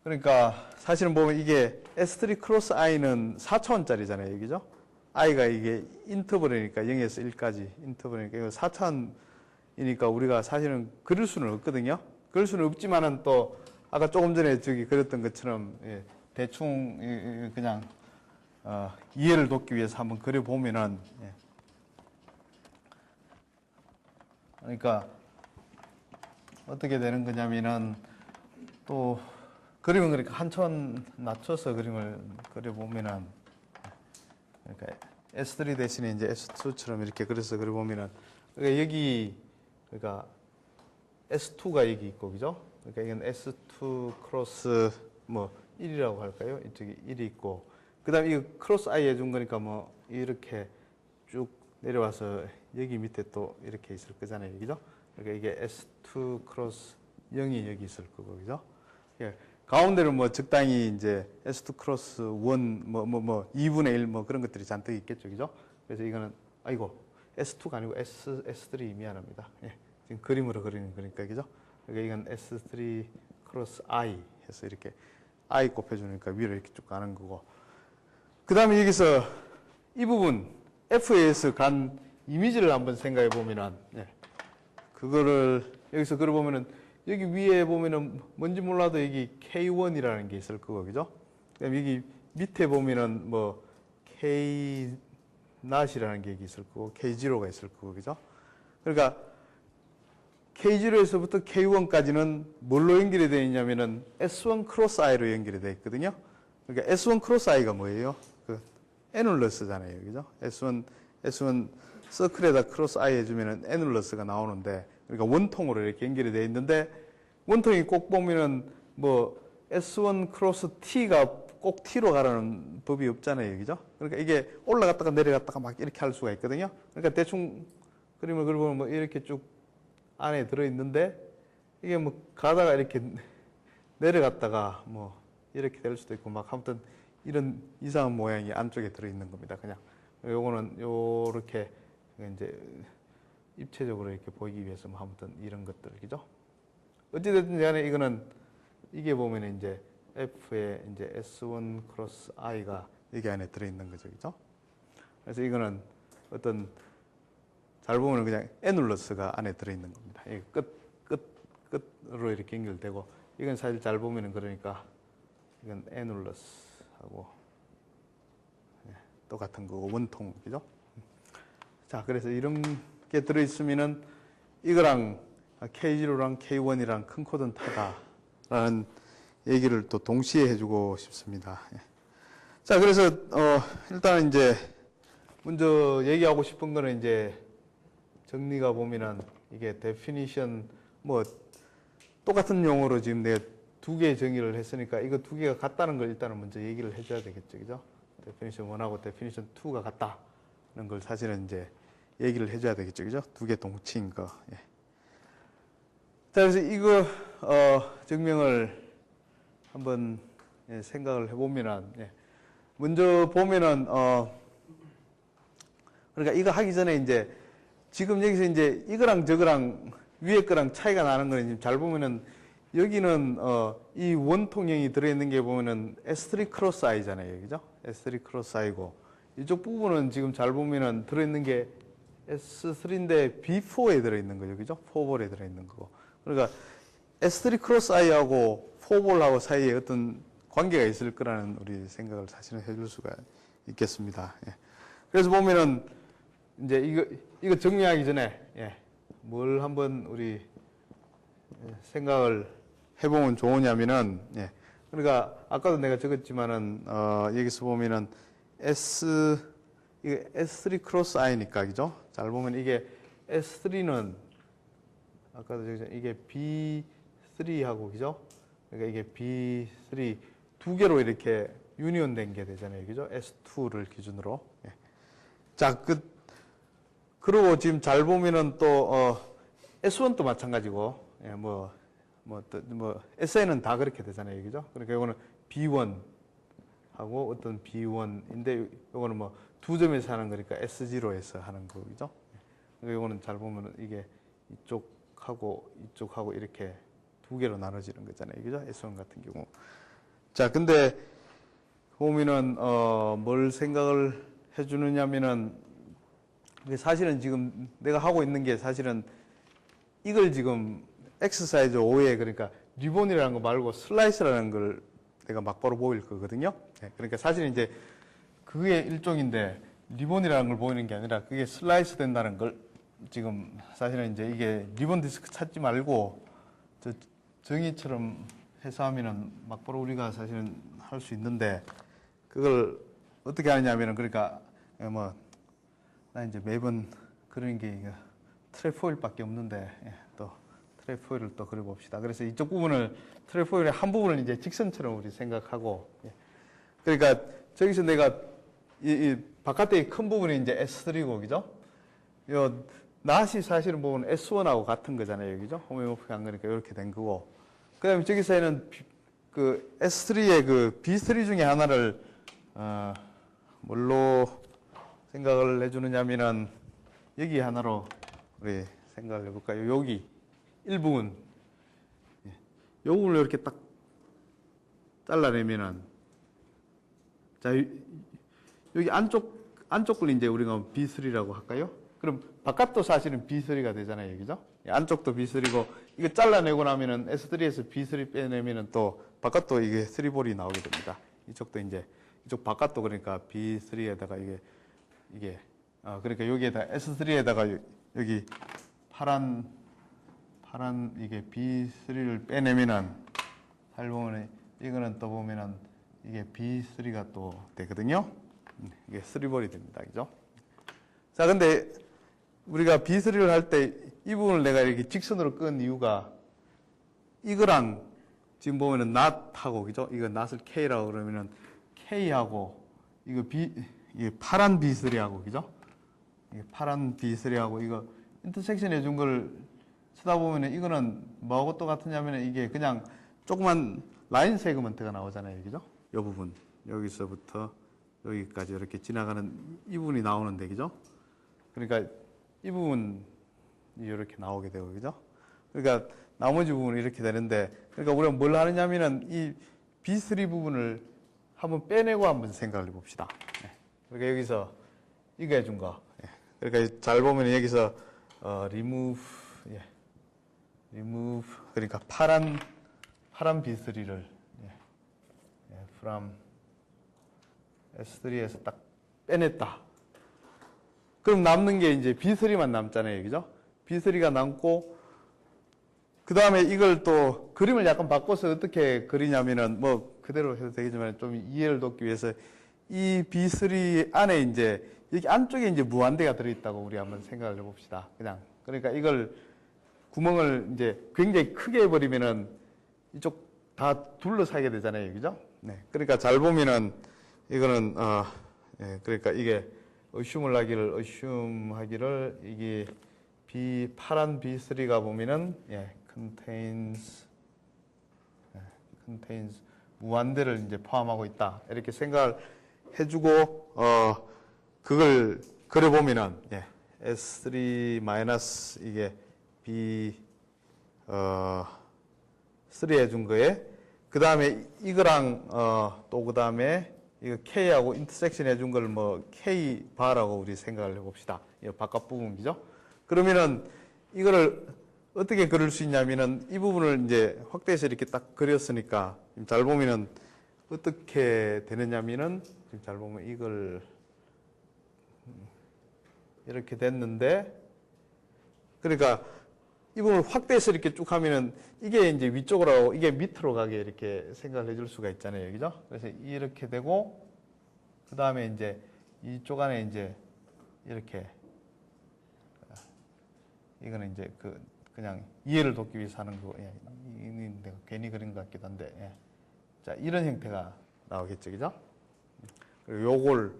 Speaker 1: 그러니까 사실은 보면 이게 S3 크로스 I는 4차원짜리잖아요, 그죠? I가 이게 인터벌이니까 0에서 1까지 인터벌이니까 이거 4차원이니까 우리가 사실은 그릴 수는 없거든요. 그럴 수는 없지만은 또 아까 조금 전에 저기 그렸던 것처럼 대충 그냥 이해를 돕기 위해서 한번 그려보면은 그러니까 어떻게 되는 거냐면은 또 그림은 그러니까 한 천 낮춰서 그림을 그려보면은 그러니까 S3 대신에 이제 S2처럼 이렇게 그려서 그려보면은 그러니까 여기 그러니까 S2가 여기 있고 그죠? 그러니까 이건 S2 크로스 뭐 1이라고 할까요? 이쪽에 1이 있고 그다음에 이거 크로스 I 해준 거니까 뭐 이렇게 쭉 내려와서 여기 밑에 또 이렇게 있을 거잖아요, 그죠? 그러니까 이게 S2 크로스 0이 여기 있을 거고, 그죠? 예. 가운데는 뭐 적당히 이제 S2 크로스 1, 뭐 2분의 1 뭐 그런 것들이 잔뜩 있겠죠, 그죠? 그래서 이거는 아이고 S2가 아니고 S3 미안합니다. 예. 지금 그림으로 그리는 거니까, 그죠? 그러니까 이건 S3 크로스 I 해서 이렇게 I 곱해주니까 위로 이렇게 쭉 가는 거고. 그 다음에 여기서 이 부분 F에서 간 이미지를 한번 생각해 보면은 그거를 여기서 그려보면은 여기 위에 보면은 뭔지 몰라도 여기 K1이라는 게 있을 거고, 그죠? 그다음에 여기 밑에 보면은 뭐 K 낫이라는 게 여기 있을 거고 K0가 있을 거고, 그죠? 그러니까 K0에서부터 K1까지는 뭘로 연결이 되어 있냐면은 S1 크로스 I로 연결이 되어 있거든요. 그러니까 S1 크로스 I가 뭐예요? 그 애놀러스잖아요, 그죠? S1 서클에다 크로스 I 해주면은 애놀러스가 나오는데, 그러니까 원통으로 이렇게 연결이 되어 있는데, 원통이 꼭 보면은 뭐 S1 크로스 T가 꼭 T로 가라는 법이 없잖아요, 그죠? 그러니까 이게 올라갔다가 내려갔다가 막 이렇게 할 수가 있거든요. 그러니까 대충 그림을 그려보면 뭐 이렇게 쭉 안에 들어있는데, 이게 뭐 가다가 이렇게 내려갔다가 뭐 이렇게 될 수도 있고, 막 아무튼 이런 이상한 모양이 안쪽에 들어있는 겁니다, 그냥. 요거는 요렇게 이제 입체적으로 이렇게 보이기 위해서 뭐 아무튼 이런 것들, 그죠? 어찌됐든 간에 이거는 이게 보면 이제 F의 이제 S1 크로스 I가 여기 안에 들어있는 거죠, 그죠? 그래서 이거는 어떤 잘 보면 그냥 애놀러스가 안에 들어있는 겁니다. 이 끝으로 이렇게 연결되고, 이건 사실 잘 보면은 그러니까 이건 애놀러스하고 똑같은 거고 원통, 그죠? 자, 그래서 이런 게 들어있으면은 이거랑 K0랑 K1이랑 큰 코드는 타다라는 얘기를 또 동시에 해주고 싶습니다. 예. 자, 그래서 일단 이제 먼저 얘기하고 싶은 거는 이제 정리가 보면은 이게 definition 뭐 똑같은 용어로 지금 내가 두 개 정의를 했으니까 이거 두 개가 같다는 걸 일단은 먼저 얘기를 해줘야 되겠죠, 그죠? definition 1하고 definition 2가 같다는 걸 사실은 이제 얘기를 해줘야 되겠죠, 그죠? 두 개 동치인 거. 예. 자, 그래서 이거 증명을 한번 생각을 해보면은 먼저 보면은 그러니까 이거 하기 전에 이제 지금 여기서 이제 이거랑 저거랑 위에 거랑 차이가 나는 거는 지금 잘 보면은 여기는 이 원통형이 들어있는 게 보면은 S3 크로스 I잖아요, 그죠? S3 크로스 I고 이쪽 부분은 지금 잘 보면은 들어있는 게 S3인데 B4에 들어있는 거죠, 그죠? 4볼에 들어있는 거고. 그러니까 S3 크로스 I하고 4볼하고 사이에 어떤 관계가 있을 거라는 우리 생각을 사실은 해줄 수가 있겠습니다. 예. 그래서 보면은 이제 이거 정리하기 전에 뭘 한번 우리 생각을 해보면 좋으냐면은 그러니까 아까도 내가 적었지만은 여기서 보면은 이게 S3 크로스 I니까, 그죠? 잘 보면 이게 S3는 아까도 적었지만 이게 B3하고, 그죠? 그러니까 이게 B3 두 개로 이렇게 유니온 된 게 되잖아요, 그죠? S2를 기준으로. 자, 그리고 지금 잘 보면은 또 S1도 마찬가지고, SN은 다 그렇게 되잖아요, 그죠? 그러니까 이거는 B1하고 어떤 B1인데, 이거는 뭐 두 점에서 하는 거니까 S0에서 하는 거, 그죠? 그러니까 이거는 잘 보면은 이게 이쪽하고 이렇게 두 개로 나눠지는 거잖아요, 그죠? S1 같은 경우. 자, 근데 보면은 뭘 생각을 해주느냐면은 사실은 지금 내가 하고 있는 게 사실은 이걸 지금 엑서사이즈 5에 그러니까 리본이라는 거 말고 슬라이스라는 걸 내가 막바로 보일 거거든요. 그러니까 사실 이제 그게 일종인데 리본이라는 걸 보이는 게 아니라 그게 슬라이스 된다는 걸 지금 사실은 이제 이게 리본 디스크 찾지 말고 저 정의처럼 해서 하면은 막바로 우리가 사실은 할 수 있는데 그걸 어떻게 하냐면은 그러니까 나 이제 매번 그런 게 트레포일밖에 없는데 또 트레포일을 또 그려봅시다. 그래서 이쪽 부분을 트레포일의 한 부분을 이제 직선처럼 우리 생각하고 그러니까 저기서 내가 이 바깥에 큰 부분이 이제 S3고, 그죠? 요 낫이 사실은 보면 S1하고 같은 거잖아요, 그죠? 호메오피한 거니까 이렇게 된 거고. 그다음에 저기서는 그 S3의 그 B3 중에 하나를 뭘로 생각을 해주느냐면은 여기 하나로 우리 생각을 해볼까요? 여기 일부분, 이 부분을 이렇게 딱 잘라내면은 자 여기 안쪽 걸 이제 우리가 B3라고 할까요? 그럼 바깥도 사실은 B3가 되잖아요, 그죠? 안쪽도 B3고 이거 잘라내고 나면은 S3에서 B3 빼내면은 또 바깥도 이게 3볼이 나오게 됩니다. 이쪽도 이제 이쪽 바깥도 그러니까 B3에다가 이게 그러니까 여기에다 S3에다가 여기 파란 이게 B3를 빼내면은 잘 보면 이거는 또 보면은 이게 B3가 또 되거든요. 이게 3볼이 됩니다, 그죠? 자, 근데 우리가 B3를 할 때 이 부분을 내가 이렇게 직선으로 끈 이유가 이거랑 지금 보면은 낫하고, 그죠? 이거 낫을 K라고 그러면은 K하고 이게 파란 B3하고, 그죠? 이게 파란 B3하고 이거 인터섹션 해준 걸 쓰다 보면은 이거는 뭐하고 똑같으냐면은 이게 그냥 조그만 라인 세그먼트가 나오잖아요, 그죠? 이 부분 여기서부터 여기까지 이렇게 지나가는 이 부분이 나오는데, 그죠? 그러니까 이 부분이 이렇게 나오게 되고, 그죠? 그러니까 나머지 부분이 이렇게 되는데, 그러니까 우리가 뭘 하느냐면은 이 B3 부분을 한번 빼내고 한번 생각을 해봅시다. 그러니까 여기서 이거 해준 거. 그러니까 잘 보면 여기서 remove 그러니까 파란 B3를 from S3에서 딱 빼냈다. 그럼 남는 게 이제 B3만 남잖아요. 그죠? B3가 남고, 그 다음에 이걸 또 그림을 약간 바꿔서 어떻게 그리냐면은 뭐 그대로 해도 되겠지만 좀 이해를 돕기 위해서 이 B3 안에 이제 여기 안쪽에 이제 무한대가 들어있다고 우리 한번 생각을 해봅시다. 그냥. 그러니까 이걸 구멍을 이제 굉장히 크게 해버리면은 이쪽 다 둘러싸게 되잖아요. 그죠? 네. 그러니까 잘 보면은 이거는, 예, 그러니까 이게 assume하기를 이게 파란 B3가 보면은, 예, contains 무한대를 이제 포함하고 있다. 이렇게 생각을 해주고, 그걸 그려보면은, 예, S3 이게 B3 해준 거에, 그 다음에 이거랑, 또 그 다음에 이거 K하고 인터섹션 해준 걸 뭐 K 바라고 우리 생각을 해봅시다. 이 바깥 부분이죠. 그러면은 이거를 어떻게 그릴 수 있냐면은 이 부분을 이제 확대해서 이렇게 딱 그렸으니까 잘 보면은 어떻게 되느냐면은 잘 보면 이걸 이렇게 됐는데 그러니까 이 부분을 확대해서 이렇게 쭉 하면은 이게 이제 위쪽으로 이게 밑으로 가게 이렇게 생각을 해줄 수가 있잖아요. 그죠? 그래서 이렇게 되고 그 다음에 이제 이쪽 안에 이제 이렇게 이거는 이제 그냥 이해를 돕기 위해서 하는 거, 예. 내가 괜히 그린 것 같기도 한데, 예. 자, 이런 형태가 나오겠죠, 그죠? 그리고 요걸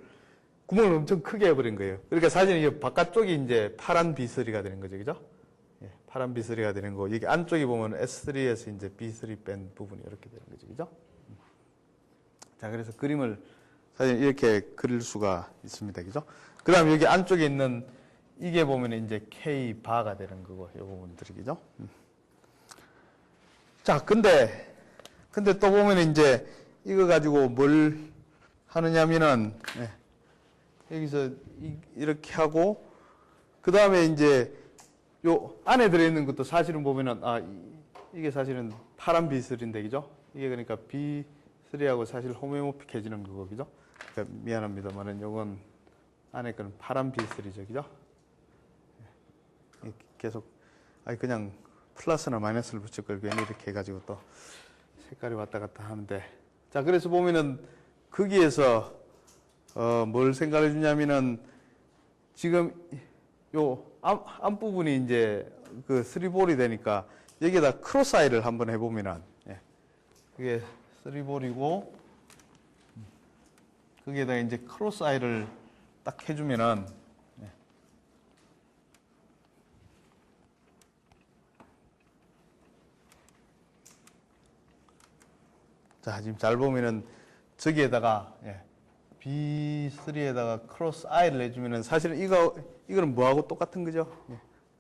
Speaker 1: 구멍을 엄청 크게 해버린 거예요. 그러니까 사실은 이 바깥쪽이 이제 파란 B3가 되는 거죠, 그죠? 예, 파란 B3가 되는 거. 여기 안쪽에 보면 S3에서 이제 B3 뺀 부분이 이렇게 되는 거죠, 그죠? 자, 그래서 그림을 사실 이렇게 그릴 수가 있습니다, 그죠? 그 다음 여기 안쪽에 있는 이게 보면 이제 K 바가 되는 거고, 이 부분들이, 그죠? 자, 근데 또 보면 이제 이거 가지고 뭘 하느냐면은, 네, 여기서 이렇게 하고, 그 다음에 이제 요 안에 들어있는 것도 사실은 보면은, 이게 사실은 파란 B3인데, 그죠? 이게 그러니까 B3하고 사실 호메오피해지는 거고, 그죠? 그러니까 미안합니다만은 요건 안에 거는 파란 B3죠, 그죠? 계속 그냥 플러스나 마이너스를 붙일 걸 괜히 이렇게 해가지고 또 색깔이 왔다 갔다 하는데 자 그래서 보면은 거기에서 뭘 생각해 주냐면은 지금 요 앞부분이 이제 그 3볼이 되니까 여기에다 크로스 아이를 한번 해보면은 예, 그게 3볼이고 거기에다 이제 크로스 아이를 딱 해주면은 자, 지금 잘 보면은 저기에다가 B3에다가 크로스 I를 해주면은 사실은 이거는 뭐하고 똑같은 거죠?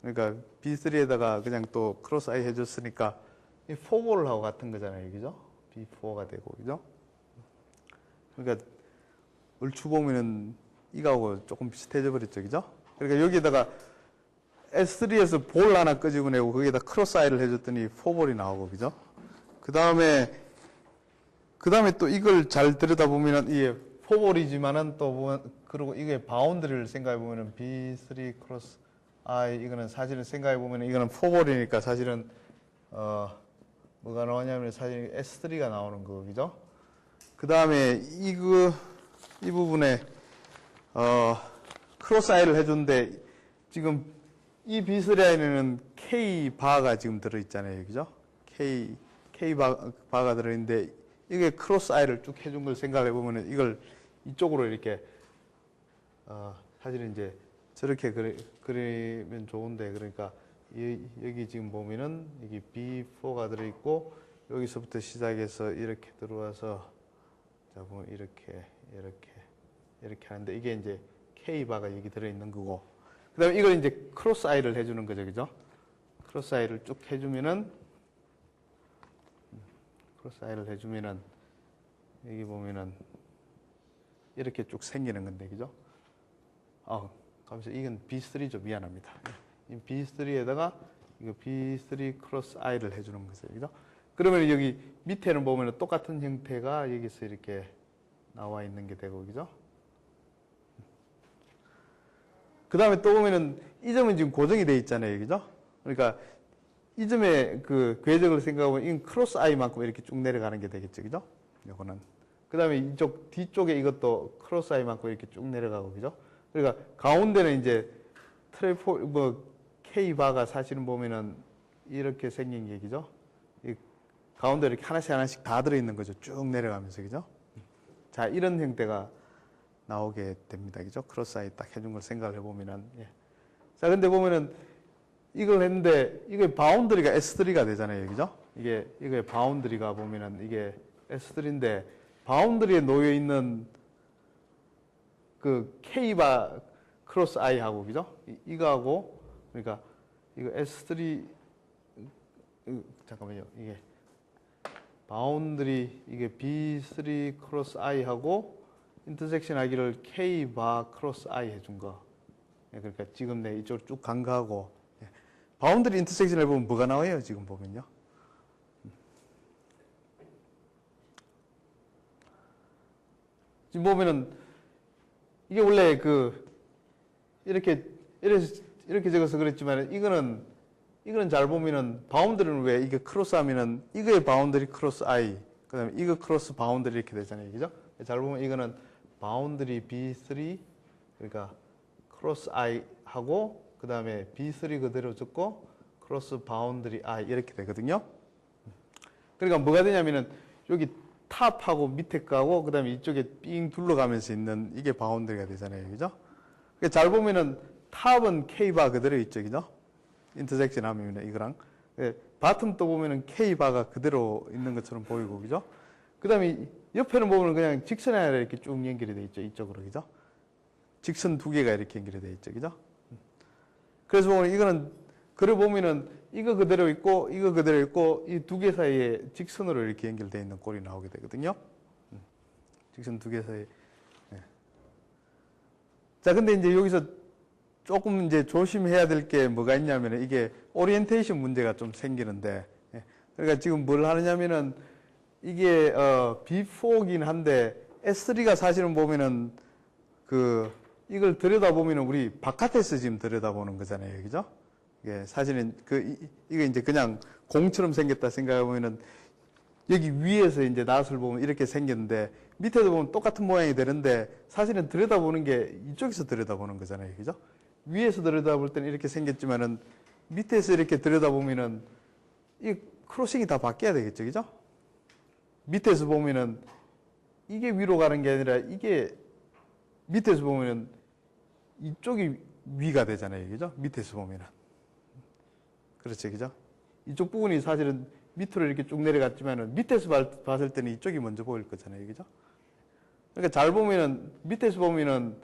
Speaker 1: 그러니까 B3에다가 그냥 또 크로스 I 해줬으니까 이 4볼을 하고 같은 거잖아요, 그죠? B4가 되고, 그죠? 그러니까 얼추 보면은 이거하고 조금 비슷해져 버렸죠, 그죠? 그러니까 여기에다가 S3에서 볼 하나 끄집어내고 거기에다 크로스 I를 해줬더니 4볼이 나오고, 그죠? 그 다음에 또 이걸 잘 들여다보면은 이게 4볼이지만은 또 그리고 이게 바운드리를 생각해 보면은 B3 크로스 I 이거는 사실은 생각해 보면은 이거는 4볼이니까 사실은 뭐가 나오냐면 사실 S3가 나오는 거 그죠? 그 다음에 이 부분에 크로스 I를 해줬는데 지금 이 B3 I는 K 바가 지금 들어 있잖아요, 그죠? K 바가 들어 있는데 이게 크로스 아이를 쭉 해준 걸 생각해 보면은 이걸 이쪽으로 이렇게 사실은 이제 저렇게 그리면 좋은데 그러니까 여기 지금 보면은 여기 B4가 들어 있고 여기서부터 시작해서 이렇게 들어와서 자 보면 이렇게 하는데 이게 이제 K 바가 여기 들어 있는 거고 그다음에 이걸 이제 크로스 아이를 해주는 거죠, 그죠? 크로스 아이를 쭉 해주면은 크로스 아이를 해주면은 여기 보면은 이렇게 쭉 생기는 건데 그죠? 감사합니다. 이건 B3죠. 미안합니다. 이 B3에다가 이거 B3 크로스 I를 해주는 거죠. 그죠? 그러면 여기 밑에는 보면은 똑같은 형태가 여기서 이렇게 나와 있는 게 되고 그죠? 그 다음에 또 보면은 이 점은 지금 고정이 돼 있잖아요. 그죠? 그러니까 이 점의 그 궤적을 생각하면 이 크로스 I만큼 이렇게 쭉 내려가는 게 되겠죠. 그죠? 요거는. 그 다음에 이쪽 뒤쪽에 이것도 크로스 I만큼 이렇게 쭉 내려가고, 그죠? 그러니까 가운데는 이제 K바가 사실은 보면은 이렇게 생긴 게, 그죠? 이 가운데 이렇게 하나씩 다 들어있는 거죠. 쭉 내려가면서, 그죠? 자, 이런 형태가 나오게 됩니다. 그죠? 크로스 아이 딱 해준 걸 생각을 해보면은. 예. 자, 근데 보면은 이걸 했는데, 이게 바운드리가 S3가 되잖아요. 그죠? 이게 바운드리가 보면은 이게 S3인데, 바운드리에 놓여 있는 그 K바 크로스 I하고, 그죠? 이거하고, 그러니까 이거 S3, 잠깐만요. 이게 바운드리, 이게 B3 크로스 I하고 인터섹션 하기를 K바 크로스 I 해준 거. 예, 그러니까 지금 내 이쪽으로 쭉 간 거하고, 예. 바운드리 인터섹션을 보면 뭐가 나와요? 지금 보면요. 지금 보면은 이게 원래 이렇게 적어서 그랬지만 이거는 잘 보면은 바운드리는 왜 이게 크로스 하면은 이거의 바운드리 크로스 I, 그다음에 이거 크로스 바운드리 이렇게 되잖아요. 그죠? 잘 보면 이거는 바운드리 B3, 그러니까 크로스 I 하고 그다음에 B3 그대로 적고 크로스 바운드리 I 이렇게 되거든요. 그러니까 뭐가 되냐면은 여기 탑하고 밑에 거하고 그다음에 이쪽에 삥 둘러가면서 있는 이게 바운드리가 되잖아요. 그죠? 그러니까 잘 보면은 탑은 K바 그대로 있죠. 그죠? 인터섹션 하면 이거랑. 예, 바텀 또 보면은 K바가 그대로 있는 것처럼 보이고, 그죠? 그 다음에 옆에는 보면 그냥 직선이 아니라 이렇게 쭉 연결이 돼 있죠. 이쪽으로, 그죠? 직선 두 개가 이렇게 연결이 돼 있죠. 그죠? 그래서 보면 이거는, 그래 보면은 이거 그대로 있고, 이거 그대로 있고, 이 두 개 사이에 직선으로 이렇게 연결되어 있는 꼴이 나오게 되거든요. 직선 두 개 사이에. 예. 자, 근데 이제 여기서 조금 이제 조심해야 될 게 뭐가 있냐면 이게 오리엔테이션 문제가 좀 생기는데, 예. 그러니까 지금 뭘 하느냐면은 이게 B4긴 한데 S3가 사실은 보면은 이걸 들여다보면은 우리 바깥에서 지금 들여다보는 거잖아요. 그죠? 예, 사실은 이게 이제 그냥 공처럼 생겼다 생각해보면은 여기 위에서 이제 낫을 보면 이렇게 생겼는데 밑에도 보면 똑같은 모양이 되는데 사실은 들여다보는 게 이쪽에서 들여다보는 거잖아요. 그죠? 위에서 들여다볼 때는 이렇게 생겼지만은 밑에서 이렇게 들여다보면은 이 크로싱이 다 바뀌어야 되겠죠. 그죠? 밑에서 보면은 이게 위로 가는 게 아니라 이게 밑에서 보면은 이쪽이 위가 되잖아요. 그죠? 밑에서 보면은. 그렇죠. 그죠? 이쪽 부분이 사실은 밑으로 이렇게 쭉 내려갔지만은 밑에서 봤을 때는 이쪽이 먼저 보일 거잖아요. 그죠? 그러니까 잘 보면은 밑에서 보면은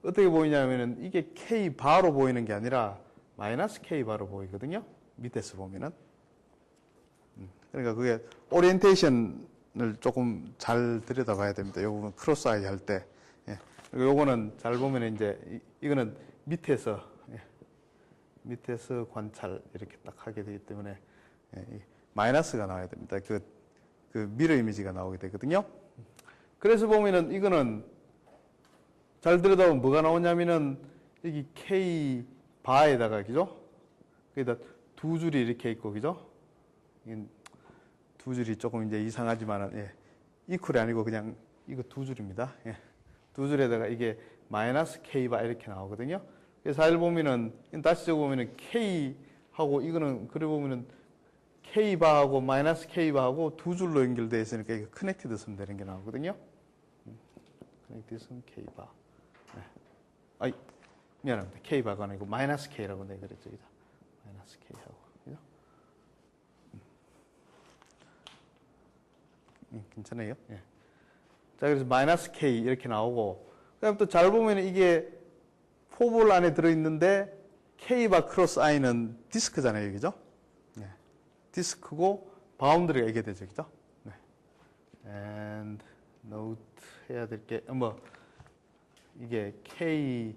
Speaker 1: 어떻게 보이냐면은 이게 K 바로 보이는 게 아니라 마이너스 K 바로 보이거든요. 밑에서 보면은. 그러니까 그게 오리엔테이션을 조금 잘 들여다봐야 됩니다. 요 부분 크로스 아이 할 때. 예. 그리고 요거는 잘 보면 이제 이거는 밑에서 관찰 이렇게 딱 하게 되기 때문에 마이너스가 나와야 됩니다. 그 미러 이미지가 나오게 되거든요. 그래서 보면은 이거는 잘 들여다보면 뭐가 나오냐면은 여기 K 바에다가, 그죠? 거기다 두 줄이 이렇게 있고, 그죠? 두 줄이 조금 이제 이상하지만은, 예. 이퀄이 아니고 그냥 이거 두 줄입니다. 예. 두 줄에다가 이게 마이너스 K바 이렇게 나오거든요. 그래서 잘 보면은, 다시 적어보면은 K하고 이거는, 그래 보면은 K바하고 마이너스 K바하고 두 줄로 연결되어 있으니까 이거 커넥티드 쓰면 되는 게 나오거든요. 커넥티드 쓰면 K바. 네. 아이, 미안합니다. K바가 아니고 마이너스 K라고 내가 그랬죠. 마이너스 K하고. 그죠? 괜찮아요? 예. 자, 그래서 마이너스 K 이렇게 나오고, 그 다음 또 잘 보면 이게 포볼 안에 들어있는데 K바 크로스 I는 디스크잖아요. 그죠? 네. 디스크고 바운드리가 이게 되죠. 그죠? 네. And note 해야 될 게, 이게 K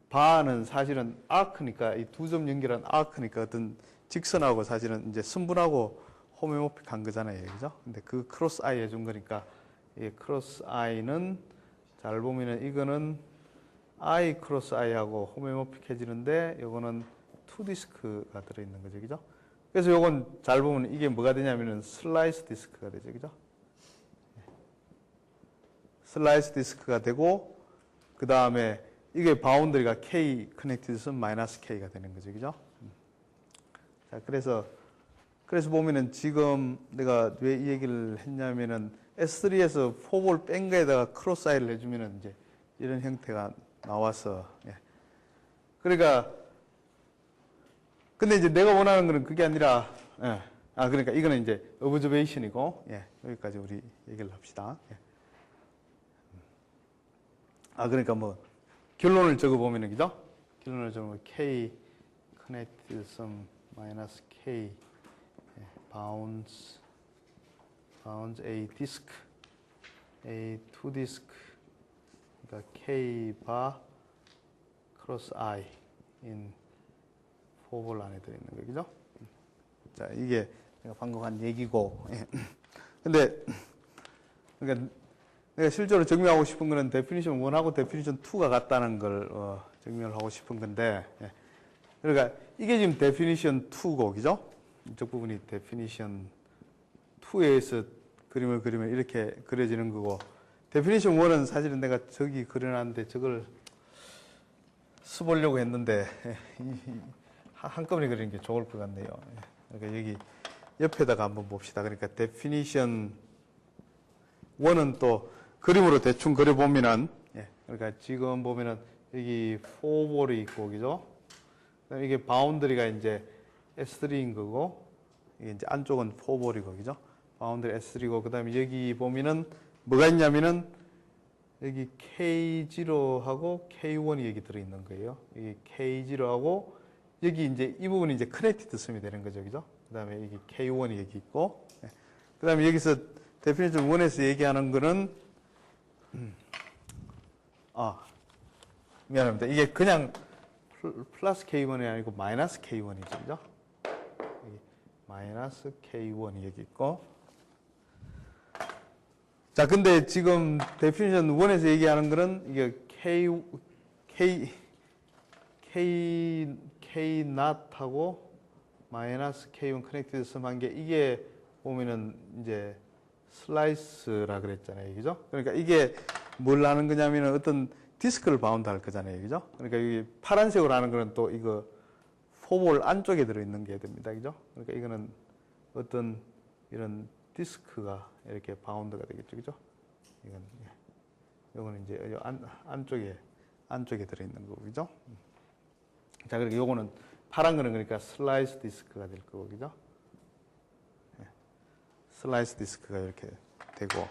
Speaker 1: 바는 사실은 아크니까, 이 두 점 연결한 아크니까 어떤 직선하고 사실은 이제 순분하고 호메오픽한 거잖아요. 그죠? 근데 그 크로스 I 해준 거니까, 이 크로스 I는 잘 보면은 이거는 I 크로스 I하고 호메오피해지는데 요거는 투 디스크가 들어있는 거죠. 그죠? 그래서 요건 잘 보면 이게 뭐가 되냐면은 슬라이스 디스크가 되죠. 그죠? 슬라이스 디스크가 되고 그 다음에 이게 바운더리가 K 커넥티드선 마이너스 K가 되는 거죠. 그죠? 자, 그래서 보면은 지금 내가 왜 이 얘기를 했냐면은 S3에서 4볼 뺀 거에다가 크로스 I를 해주면은 이제 이런 형태가 나와서, 예. 그러니까, 근데 이제 내가 원하는 거는 그게 아니라, 예. 그러니까 이거는 이제 observation이고, 예. 여기까지 우리 얘기를 합시다. 예. 그러니까 뭐, 결론을 적어보면은, 그죠? 결론을 적으면 K connected sum 마이너스 K bounds A disk A two disk 그러니까 K bar cross I in 4볼 안에 들어있는 거 그죠? 자, 이게 내가 방금 한 얘기고 근데 그러니까 내가 실제로 증명하고 싶은 거는 데피니션 1하고 데피니션 2가 같다는 걸 증명을 하고 싶은 건데 그러니까 이게 지금 데피니션 2고 그죠? 이쪽 부분이 데피니션 2에서 그림을 그리면 이렇게 그려지는 거고 데피니션 1은 사실은 내가 저기 그려놨는데 저걸 써보려고 했는데 한꺼번에 그리는 게 좋을 것 같네요. 그러니까 여기 옆에다가 한번 봅시다. 그러니까 데피니션 1은 또 그림으로 대충 그려보면은 그러니까 지금 보면은 여기 4볼이 있고 그죠? 이게 바운더리가 이제 S3인 거고 이게 이제 안쪽은 4볼이고 그죠? 바운더리 S3고 그다음에 여기 보면은 뭐가 있냐면은 여기 K0하고 K1이 여기 들어 있는 거예요. 여기 K0하고 여기 이제 이 부분이 이제 커넥티드 썸이 되는 거죠. 그죠? 그다음에 여기 K1이 여기 있고 그다음에 여기서 데피니션 1에서 얘기하는 거는 미안합니다. 이게 그냥 플러스 K1이 아니고 마이너스 K1이죠. 그죠? 여기 마이너스 K1이 여기 있고 자, 근데 지금 데피니션 1에서 얘기하는 거는 이게 K not하고 마이너스 K1 커넥티드 썸 한 게 이게 보면은 이제 슬라이스라 그랬잖아요. 그죠? 그러니까 이게 뭘 하는 거냐면은 어떤 디스크를 바운드 할 거잖아요. 그죠? 그러니까 여기 파란색으로 하는 거는 또 이거 4볼 안쪽에 들어있는 게 됩니다. 그죠? 그러니까 이거는 어떤 이런 디스크가 이렇게 바운드가 되겠죠. 그죠? 이거는 이제 안쪽에 들어있는 거고. 그죠? 자, 그러니까 요거는 파란 거는 그러니까 슬라이스 디스크가 될 거고. 그죠? 슬라이스 디스크가 이렇게 되고.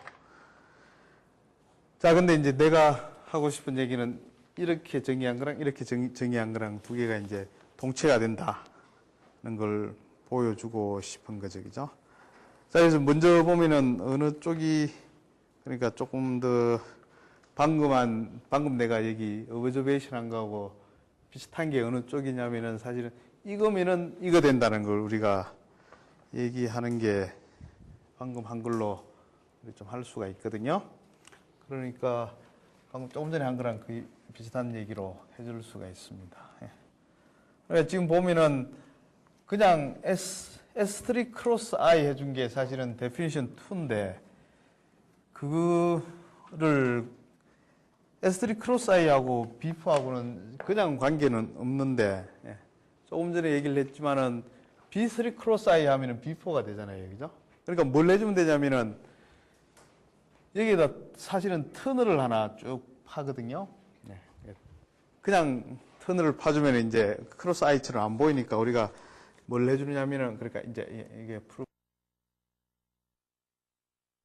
Speaker 1: 자, 근데 이제 내가 하고 싶은 얘기는 이렇게 정의한 거랑 이렇게 정의한 거랑 두 개가 이제 동체가 된다는 걸 보여주고 싶은 거죠. 그죠? 자, 그래서 먼저 보면은 어느 쪽이 그러니까 조금 더 방금 내가 여기 어브저베이션 한 거하고 비슷한 게 어느 쪽이냐면은 사실은 이거면은 이거 된다는 걸 우리가 얘기하는 게 방금 한글로 좀 할 수가 있거든요. 그러니까 방금 조금 전에 한 거랑 거의 비슷한 얘기로 해줄 수가 있습니다. 그러니까 지금 보면은 그냥 S3 크로스 I 해준 게 사실은 데피니션 2인데 그거를 S3 크로스 I하고 B4하고는 그냥 관계는 없는데 조금 전에 얘기를 했지만은 B3 크로스 I 하면은 B4가 되잖아요. 그죠? 그러니까 뭘 해주면 되냐면은 여기에다 사실은 터널을 하나 쭉 파거든요. 그냥 터널을 파주면 이제 크로스 I처럼 안 보이니까 우리가 뭘 해주냐면은 그러니까 이제 이게